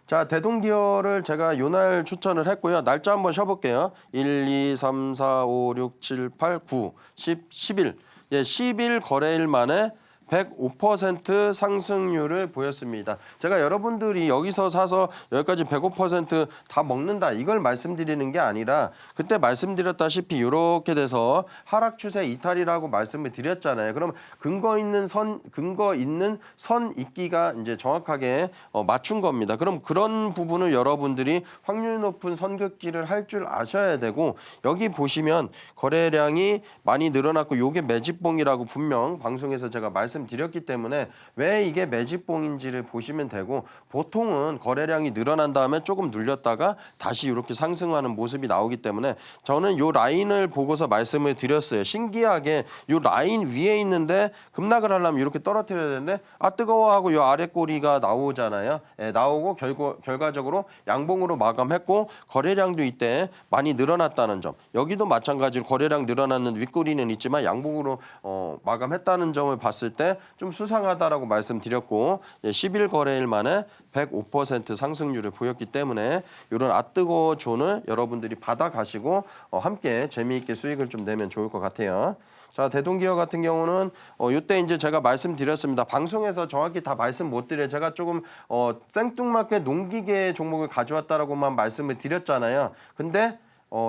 Speaker 2: 자, 대동기어를 제가 요날 추천을 했고요. 날짜 한번 쉬어볼게요. 1, 2, 3, 4, 5, 6, 7, 8, 9, 10, 11. 예, 10일 거래일 만에 105% 상승률을 보였습니다. 제가 여러분들이 여기서 사서 여기까지 105%다 먹는다, 이걸 말씀드리는 게 아니라 그때 말씀드렸다시피 이렇게 돼서 하락 추세 이탈이라고 말씀을 드렸잖아요. 그럼 근거 있는 선 있기가 이제 정확하게 맞춘 겁니다. 그럼 그런 부분을 여러분들이 확률 높은 선긋기를 할 줄 아셔야 되고, 여기 보시면 거래량이 많이 늘어났고 요게 매집봉이라고 분명 방송에서 제가 말씀드렸기 때문에 왜 이게 매집봉인지를 보시면 되고, 보통은 거래량이 늘어난 다음에 조금 눌렸다가 다시 이렇게 상승하는 모습이 나오기 때문에 저는 요 라인을 보고서 말씀을 드렸어요. 신기하게 요 라인 위에 있는데 급락을 하려면 이렇게 떨어뜨려야 되는데 뜨거워하고 요 아래 꼬리가 나오잖아요. 예, 나오고 결과적으로 양봉으로 마감했고 거래량도 이때 많이 늘어났다는 점, 여기도 마찬가지로 거래량 늘어났는 윗꼬리는 있지만 양봉으로 마감했다는 점을 봤을 때 때 좀 수상하다라고 말씀드렸고 10일 거래일 만에 105% 상승률을 보였기 때문에 이런 아뜨거 존을 여러분들이 받아가시고 함께 재미있게 수익을 좀 내면 좋을 것 같아요. 자, 대동기업 같은 경우는 이때 이제 제가 말씀드렸습니다. 방송에서 정확히 다 말씀 못 드려요. 제가 조금 생뚱맞게 농기계 종목을 가져왔다라고만 말씀을 드렸잖아요. 근데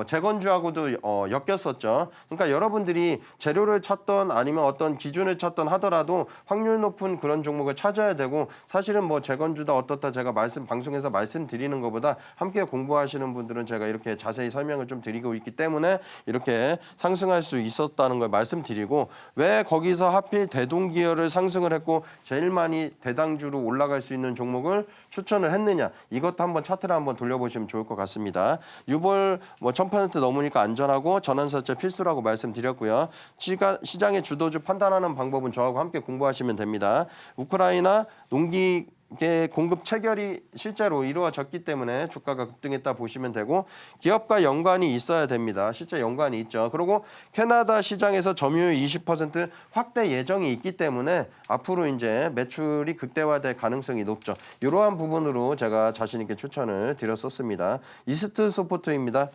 Speaker 2: 재건주하고도 엮였었죠. 그러니까 여러분들이 재료를 찾던 아니면 어떤 기준을 찾던 하더라도 확률 높은 그런 종목을 찾아야 되고 사실은 뭐 재건주다 어떻다 제가 방송에서 말씀드리는 것보다 함께 공부하시는 분들은 제가 이렇게 자세히 설명을 좀 드리고 있기 때문에 이렇게 상승할 수 있었다는 걸 말씀드리고 왜 거기서 하필 대동기업을 상승을 했고 제일 많이 대당주로 올라갈 수 있는 종목을 추천을 했느냐 이것도 한번 차트를 한번 돌려보시면 좋을 것 같습니다. 유볼 1000% 넘으니까 안전하고 전환사채 필수라고 말씀드렸고요. 시장의 주도주 판단하는 방법은 저하고 함께 공부하시면 됩니다. 우크라이나 농기계 공급 체결이 실제로 이루어졌기 때문에 주가가 급등했다 보시면 되고 기업과 연관이 있어야 됩니다. 실제 연관이 있죠. 그리고 캐나다 시장에서 점유율 20% 확대 예정이 있기 때문에 앞으로 이제 매출이 극대화될 가능성이 높죠. 이러한 부분으로 제가 자신 있게 추천을 드렸었습니다. 이스트 소프트입니다.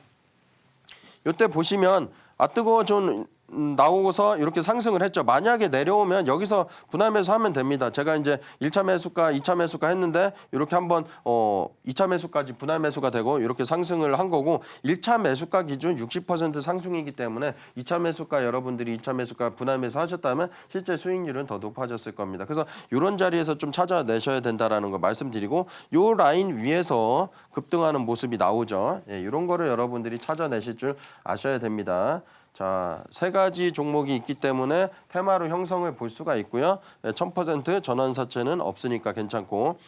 Speaker 2: 이때 보시면 아뜨거 존 나오고서 이렇게 상승을 했죠. 만약에 내려오면 여기서 분할 매수하면 됩니다. 제가 이제 1차 매수가, 2차 매수가 했는데 이렇게 한번 2차 매수까지 분할 매수가 되고 이렇게 상승을 한 거고 1차 매수가 기준 60% 상승이기 때문에 2차 매수가 여러분들이 2차 매수가 분할 매수 하셨다면 실제 수익률은 더 높아졌을 겁니다. 그래서 이런 자리에서 좀 찾아내셔야 된다라는 거 말씀드리고 요 라인 위에서 급등하는 모습이 나오죠. 예, 이런 거를 여러분들이 찾아내실 줄 아셔야 됩니다. 자, 세 가지 종목이 있기 때문에 테마로 형성을 볼 수가 있고요. 1000% 전환사채는 없으니까 괜찮고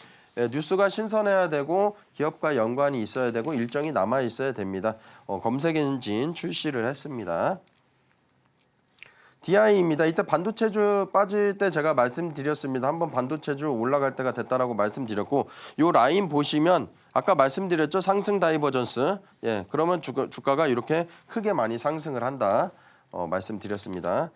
Speaker 2: 뉴스가 신선해야 되고 기업과 연관이 있어야 되고 일정이 남아 있어야 됩니다. 검색 엔진 출시를 했습니다. DI입니다. 이때 반도체주 빠질 때 제가 말씀드렸습니다. 한번 반도체주 올라갈 때가 됐다라고 말씀드렸고 요 라인 보시면 아까 말씀드렸죠. 상승 다이버전스. 예, 그러면 주가가 이렇게 크게 많이 상승을 한다. 말씀드렸습니다.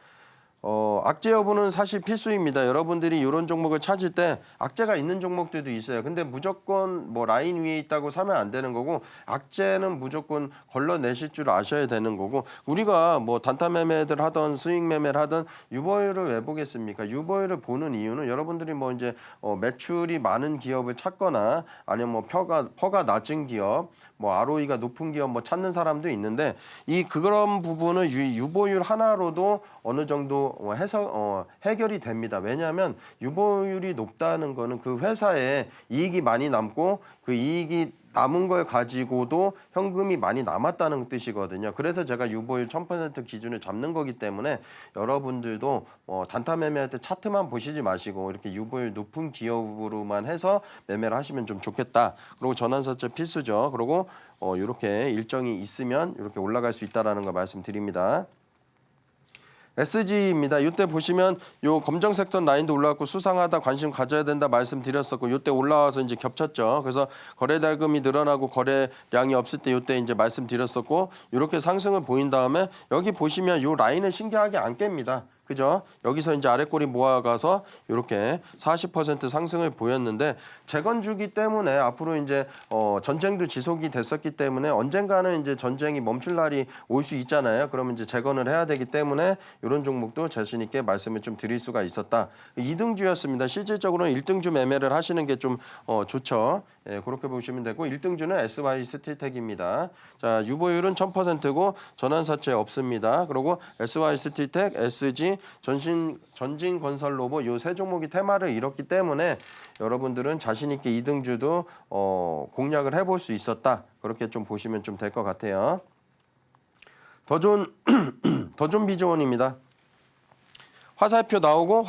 Speaker 2: 악재 여부는 사실 필수입니다. 여러분들이 이런 종목을 찾을 때 악재가 있는 종목들도 있어요. 근데 무조건 뭐 라인 위에 있다고 사면 안 되는 거고 악재는 무조건 걸러내실 줄 아셔야 되는 거고 우리가 뭐 단타 매매들 하던 수익 매매를 하던 유보율을 왜 보겠습니까? 유보율을 보는 이유는 여러분들이 뭐 이제 매출이 많은 기업을 찾거나 아니면 뭐 퍼가 낮은 기업 뭐 ROE가 높은 기업 뭐 찾는 사람도 있는데 그런 부분을 유보율 하나로도 어느 정도 해결이 됩니다. 왜냐하면 유보율이 높다는 거는 그 회사에 이익이 많이 남고 그 이익이 남은 걸 가지고도 현금이 많이 남았다는 뜻이거든요. 그래서 제가 유보율 1000% 기준을 잡는 거기 때문에 여러분들도 단타 매매할 때 차트만 보시지 마시고 이렇게 유보율 높은 기업으로만 해서 매매를 하시면 좀 좋겠다. 그리고 전환사채 필수죠. 그리고 이렇게 일정이 있으면 이렇게 올라갈 수 있다라는 거 말씀드립니다. SG입니다. 이때 보시면 요 검정색 선 라인도 올라왔고 수상하다 관심 가져야 된다 말씀드렸었고 이때 올라와서 이제 겹쳤죠. 그래서 거래 대금이 늘어나고 거래량이 없을 때 이때 이제 말씀드렸었고 이렇게 상승을 보인 다음에 여기 보시면 요 라인을 신기하게 안 깹니다. 그죠? 여기서 이제 아랫꼬리 모아가서 이렇게 40% 상승을 보였는데 재건주기 때문에 앞으로 이제 전쟁도 지속이 됐었기 때문에 언젠가는 이제 전쟁이 멈출 날이 올 수 있잖아요. 그러면 이제 재건을 해야 되기 때문에 이런 종목도 자신 있게 말씀을 좀 드릴 수가 있었다. 2등주였습니다. 실질적으로는 1등주 매매를 하시는 게 좀 좋죠. 예, 그렇게 보시면 되고 1등주는 SY 스틸텍입니다. 자, 유보율은 1000%고 전환사채 없습니다. 그리고 SY 스틸텍, SG, 전진건설로봇 요 세 종목이 테마를 이뤘기 때문에 여러분들은 자신 있게 2등주도 공략을 해볼 수 있었다. 그렇게 좀 보시면 좀 될 것 같아요. 더존 비즈원입니다. 화살표 나오고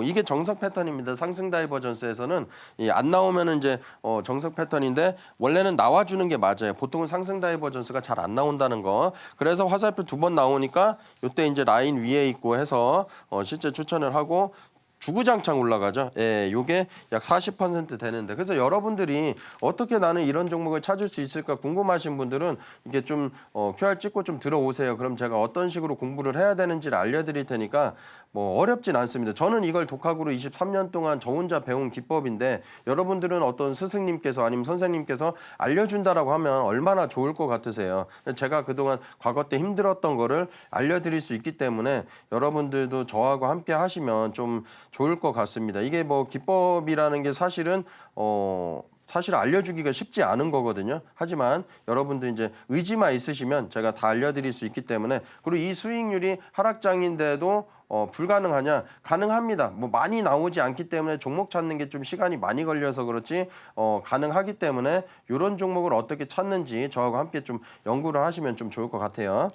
Speaker 2: 이게 정석 패턴입니다. 상승 다이버전스에서는 안 나오면은 이제 정석 패턴인데 원래는 나와주는 게 맞아요. 보통은 상승 다이버전스가 잘 안 나온다는 거. 그래서 화살표 2번 나오니까 이때 이제 라인 위에 있고 해서 실제 추천을 하고 주구장창 올라가죠. 예, 요게 약 40% 되는데 그래서 여러분들이 어떻게 나는 이런 종목을 찾을 수 있을까 궁금하신 분들은 이게 좀 QR 찍고 좀 들어오세요. 그럼 제가 어떤 식으로 공부를 해야 되는지를 알려드릴 테니까 뭐 어렵진 않습니다. 저는 이걸 독학으로 23년 동안 저 혼자 배운 기법인데 여러분들은 어떤 스승님께서 아니면 선생님께서 알려준다라고 하면 얼마나 좋을 것 같으세요. 제가 그동안 과거 때 힘들었던 거를 알려드릴 수 있기 때문에 여러분들도 저하고 함께 하시면 좀 좋을 것 같습니다. 이게 뭐 기법이라는 게 사실은 사실 알려주기가 쉽지 않은 거거든요. 하지만 여러분들 이제 의지만 있으시면 제가 다 알려드릴 수 있기 때문에 그리고 이 수익률이 하락장인데도 불가능하냐? 가능합니다. 뭐 많이 나오지 않기 때문에 종목 찾는 게 좀 시간이 많이 걸려서 그렇지 가능하기 때문에 이런 종목을 어떻게 찾는지 저하고 함께 좀 연구를 하시면 좀 좋을 것 같아요.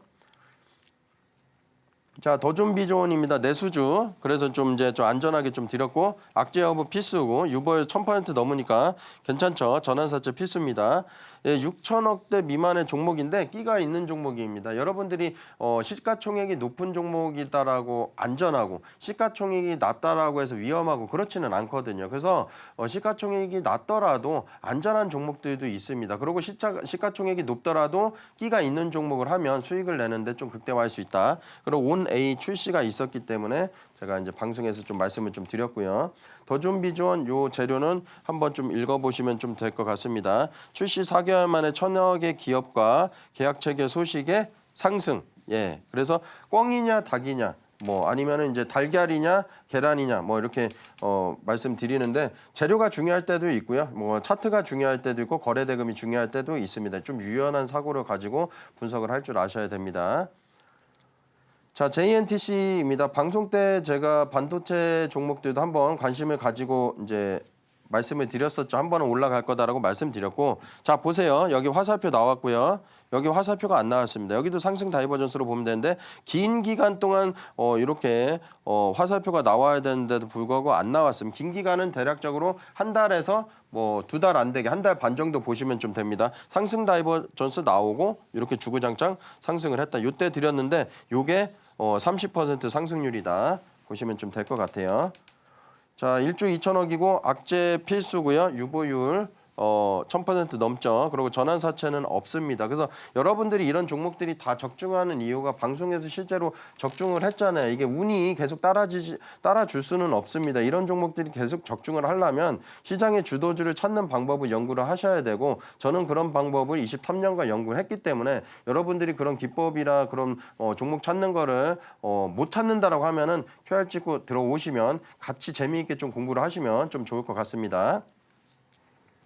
Speaker 2: 자, 더 좋은 비조원입니다. 내수주. 그래서 좀 이제 좀 안전하게 좀 드렸고 악재 여부 필수고 유보율 1000% 넘으니까 괜찮죠. 전환사채 필수입니다. 예, 6천억대 미만의 종목인데 끼가 있는 종목입니다. 여러분들이 시가총액이 높은 종목이다라고 안전하고 시가총액이 낮다라고 해서 위험하고 그렇지는 않거든요. 그래서 시가총액이 낮더라도 안전한 종목들도 있습니다. 그리고 시가총액이 높더라도 끼가 있는 종목을 하면 수익을 내는데 좀 극대화할 수 있다. 그리고 온 A 출시가 있었기 때문에 제가 이제 방송에서 좀 말씀을 좀 드렸고요. 더 좋은 비주원 요 재료는 한번 좀 읽어보시면 좀 될 것 같습니다. 출시 4개월 만에 1000여 개 기업과 계약 체결 소식의 상승. 예, 그래서 꿩이냐 닭이냐 뭐 아니면은 이제 달걀이냐 계란이냐 뭐 이렇게 말씀드리는데 재료가 중요할 때도 있고요. 뭐 차트가 중요할 때도 있고 거래 대금이 중요할 때도 있습니다. 좀 유연한 사고를 가지고 분석을 할 줄 아셔야 됩니다. 자, JNTC입니다. 방송 때 제가 반도체 종목들도 한번 관심을 가지고 이제 말씀을 드렸었죠. 한 번은 올라갈 거다라고 말씀드렸고, 자 보세요. 여기 화살표 나왔고요. 여기 화살표가 안 나왔습니다. 여기도 상승 다이버전스로 보면 되는데 긴 기간 동안 이렇게 화살표가 나와야 되는데도 불구하고 안 나왔습니다. 긴 기간은 대략적으로 한 달에서 뭐 2달 안 되게 한 달 반 정도 보시면 좀 됩니다. 상승 다이버전스 나오고 이렇게 주구장창 상승을 했다. 이때 드렸는데 요게 30% 상승률이다. 보시면 좀 될 것 같아요. 자, 1조 2천억이고 악재 필수고요. 유보율 1000% 넘죠. 그리고 전환사채는 없습니다. 그래서 여러분들이 이런 종목들이 다 적중하는 이유가 방송에서 실제로 적중을 했잖아요. 이게 운이 계속 따라줄 수는 없습니다. 이런 종목들이 계속 적중을 하려면 시장의 주도주를 찾는 방법을 연구를 하셔야 되고 저는 그런 방법을 23년간 연구를 했기 때문에 여러분들이 그런 기법이나 그런 종목 찾는 거를 못 찾는다라고 하면은 QR 찍고 들어오시면 같이 재미있게 좀 공부를 하시면 좀 좋을 것 같습니다.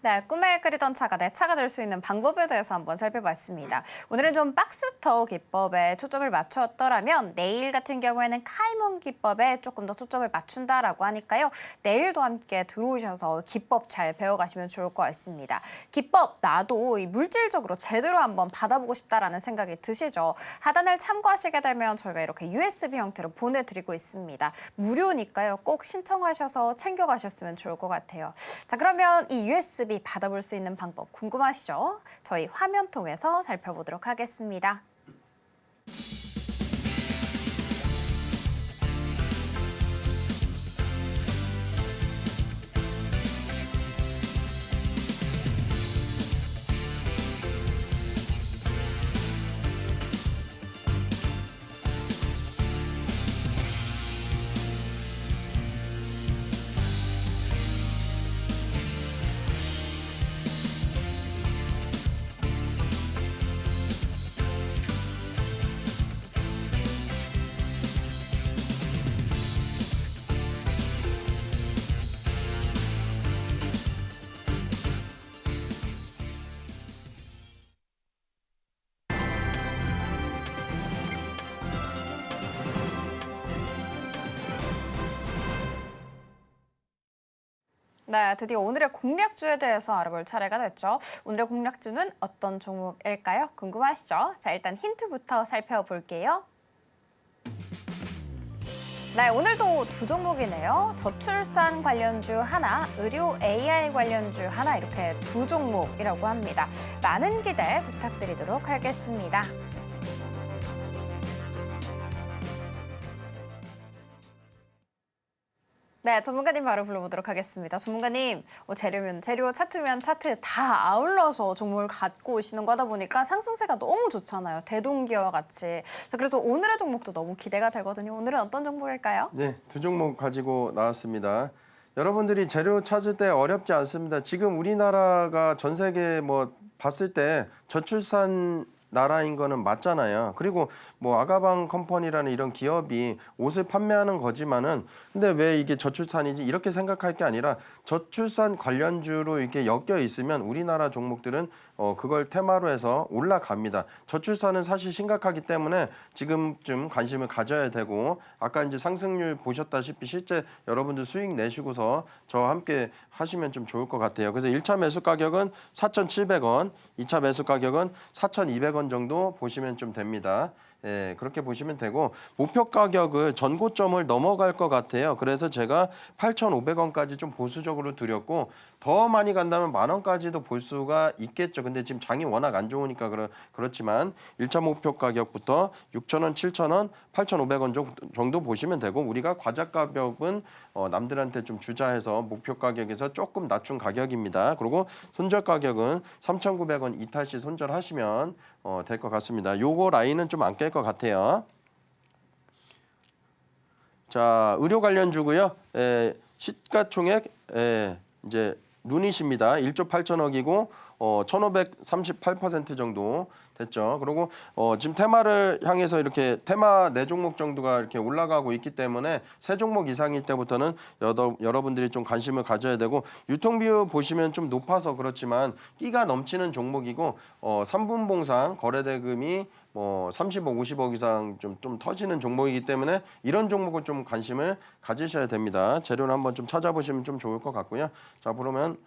Speaker 1: 네, 꿈에 그리던 차가 내 차가 될 수 있는 방법에 대해서 한번 살펴봤습니다. 오늘은 좀 박스터 기법에 초점을 맞췄더라면 내일 같은 경우에는 카이문 기법에 조금 더 초점을 맞춘다라고 하니까요. 내일도 함께 들어오셔서 기법 잘 배워가시면 좋을 것 같습니다. 기법 나도 이 물질적으로 제대로 한번 받아보고 싶다라는 생각이 드시죠? 하단을 참고하시게 되면 저희가 이렇게 USB 형태로 보내드리고 있습니다. 무료니까요. 꼭 신청하셔서 챙겨가셨으면 좋을 것 같아요. 자, 그러면 이 USB 받아볼 수 있는 방법 궁금하시죠? 저희 화면 통해서 살펴보도록 하겠습니다. 네, 드디어 오늘의 공략주에 대해서 알아볼 차례가 됐죠. 오늘의 공략주는 어떤 종목일까요? 궁금하시죠? 자, 일단 힌트부터 살펴볼게요. 네, 오늘도 두 종목이네요. 저출산 관련주 하나, 의료 AI 관련주 하나 이렇게 두 종목이라고 합니다. 많은 기대 부탁드리도록 하겠습니다. 네, 전문가님 바로 불러보도록 하겠습니다. 전문가님, 재료면 재료, 차트면 차트 다 아울러서 종목을 갖고 오시는 거다 보니까 상승세가 너무 좋잖아요. 대동기와 같이. 자, 그래서 오늘의 종목도 너무 기대가 되거든요. 오늘은 어떤 종목일까요?
Speaker 2: 네, 두 종목 가지고 나왔습니다. 여러분들이 재료 찾을 때 어렵지 않습니다. 지금 우리나라가 전 세계 뭐 봤을 때 저출산 나라인 거는 맞잖아요. 그리고 뭐 아가방 컴퍼니라는 이런 기업이 옷을 판매하는 거지만은 근데 왜 이게 저출산이지 이렇게 생각할 게 아니라 저출산 관련주로 이렇게 엮여 있으면 우리나라 종목들은 그걸 테마로 해서 올라갑니다. 저출산은 사실 심각하기 때문에 지금쯤 관심을 가져야 되고 아까 이제 상승률 보셨다시피 실제 여러분들 수익 내시고서 저와 함께 하시면 좀 좋을 것 같아요. 그래서 1차 매수 가격은 4,700원, 2차 매수 가격은 4,200원 정도 보시면 좀 됩니다. 예, 그렇게 보시면 되고 목표 가격을 전고점을 넘어갈 것 같아요. 그래서 제가 8,500원까지 좀 보수적으로 드렸고 더 많이 간다면 10,000원까지도 볼 수가 있겠죠. 근데 지금 장이 워낙 안 좋으니까 그렇지만 1차 목표 가격부터 6,000원, 7,000원, 8,500원 정도 보시면 되고 우리가 과자 가격은 남들한테 좀 주자 해서 목표 가격에서 조금 낮춘 가격입니다. 그리고 손절 가격은 3,900원 이탈시 손절하시면 될 것 같습니다. 요거 라인은 좀 안 깰 것 같아요. 자, 의료 관련주고요. 시가총액 이제 루닛입니다. 1조 8천억이고 1,538% 정도 됐죠. 그리고 지금 테마를 향해서 이렇게 테마 4종목 정도가 이렇게 올라가고 있기 때문에 3종목 이상일 때부터는 여러분들이 좀 관심을 가져야 되고 유통비율 보시면 좀 높아서 그렇지만 끼가 넘치는 종목이고 3분봉상 거래대금이 30억, 50억 이상 좀 터지는 종목이기 때문에 이런 종목은 좀 관심을 가지셔야 됩니다. 재료를 한번 좀 찾아보시면 좀 좋을 것 같고요. 자, 그러면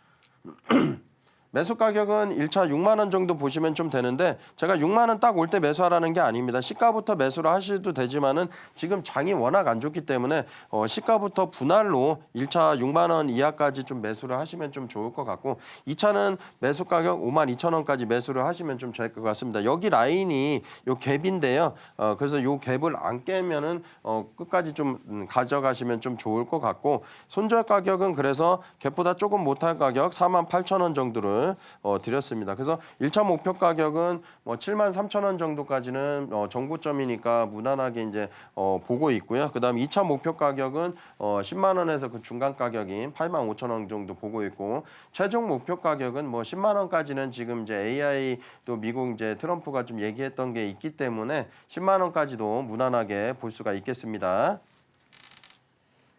Speaker 2: 매수 가격은 1차 6만 원 정도 보시면 좀 되는데 제가 6만 원 딱 올 때 매수하라는 게 아닙니다. 시가부터 매수를 하셔도 되지만은 지금 장이 워낙 안 좋기 때문에 시가부터 분할로 1차 6만 원 이하까지 좀 매수를 하시면 좀 좋을 것 같고 2차는 매수 가격 5만 2천 원까지 매수를 하시면 좀 될 것 같습니다. 여기 라인이 요 갭인데요. 그래서 요 갭을 안 깨면은 끝까지 좀 가져가시면 좀 좋을 것 같고 손절 가격은 그래서 갭보다 조금 못할 가격 4만 8천 원 정도를 드렸습니다. 그래서 1차 목표 가격은 7만 3천 원 정도까지는 정고점이니까 무난하게 이제 보고 있고요. 그다음 2차 목표 가격은 10만 원에서 그 중간 가격인 8만 5천 원 정도 보고 있고 최종 목표 가격은 10만 원까지는 지금 이제 AI 또 미국 이제 트럼프가 좀 얘기했던 게 있기 때문에 10만 원까지도 무난하게 볼 수가 있겠습니다.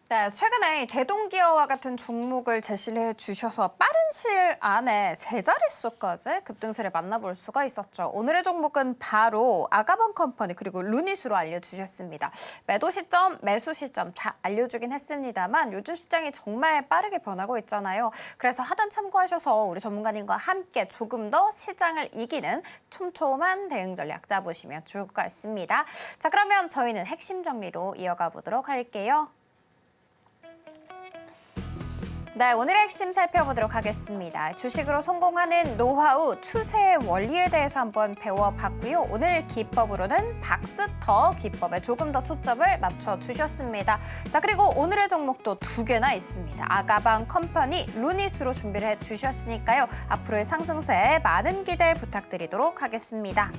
Speaker 1: 네, 최근에 대동기어와 같은 종목을 제시를 해주셔서 빠른 시일 안에 3자릿수까지 급등세를 만나볼 수가 있었죠. 오늘의 종목은 바로 아가번 컴퍼니 그리고 루닛으로 알려주셨습니다. 매도 시점, 매수 시점 잘 알려주긴 했습니다만 요즘 시장이 정말 빠르게 변하고 있잖아요. 그래서 하단 참고하셔서 우리 전문가님과 함께 조금 더 시장을 이기는 촘촘한 대응 전략 짜보시면 좋을 것 같습니다. 자, 그러면 저희는 핵심 정리로 이어가 보도록 할게요. 네, 오늘의 핵심 살펴보도록 하겠습니다. 주식으로 성공하는 노하우, 추세의 원리에 대해서 한번 배워봤고요. 오늘 기법으로는 박스터 기법에 조금 더 초점을 맞춰주셨습니다. 자, 그리고 오늘의 종목도 2개나 있습니다. 아가방 컴퍼니, 루닛으로 준비를 해주셨으니까요. 앞으로의 상승세에 많은 기대 부탁드리도록 하겠습니다.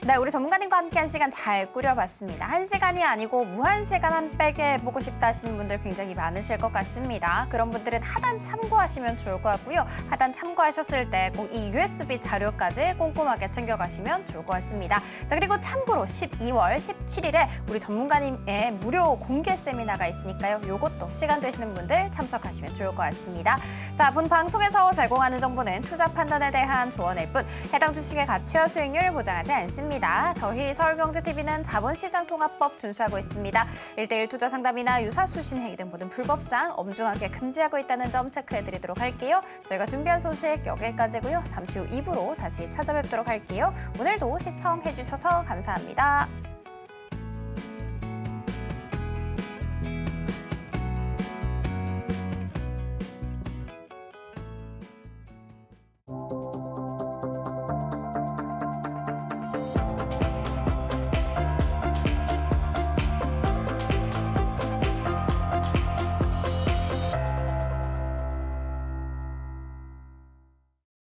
Speaker 1: 네, 우리 전문가님과 함께한 시간 잘 꾸려봤습니다. 1시간이 아니고 무한시간 한 빼게 해보고 싶다 하시는 분들 굉장히 많으실 것 같습니다. 그런 분들은 하단 참고하시면 좋을 것 같고요. 하단 참고하셨을 때 꼭 이 USB 자료까지 꼼꼼하게 챙겨가시면 좋을 것 같습니다. 자, 그리고 참고로 12월 17일에 우리 전문가님의 무료 공개 세미나가 있으니까요. 요것도 시간 되시는 분들 참석하시면 좋을 것 같습니다. 자, 본 방송에서 제공하는 정보는 투자 판단에 대한 조언일 뿐 해당 주식의 가치와 수익률을 보장하지 않습니다. 저희 서울경제TV는 자본시장통합법 준수하고 있습니다. 1:1 투자 상담이나 유사수신 행위 등 모든 불법사항 엄중하게 금지하고 있다는 점 체크해드리도록 할게요. 저희가 준비한 소식 여기까지고요. 잠시 후 2부로 다시 찾아뵙도록 할게요. 오늘도 시청해주셔서 감사합니다.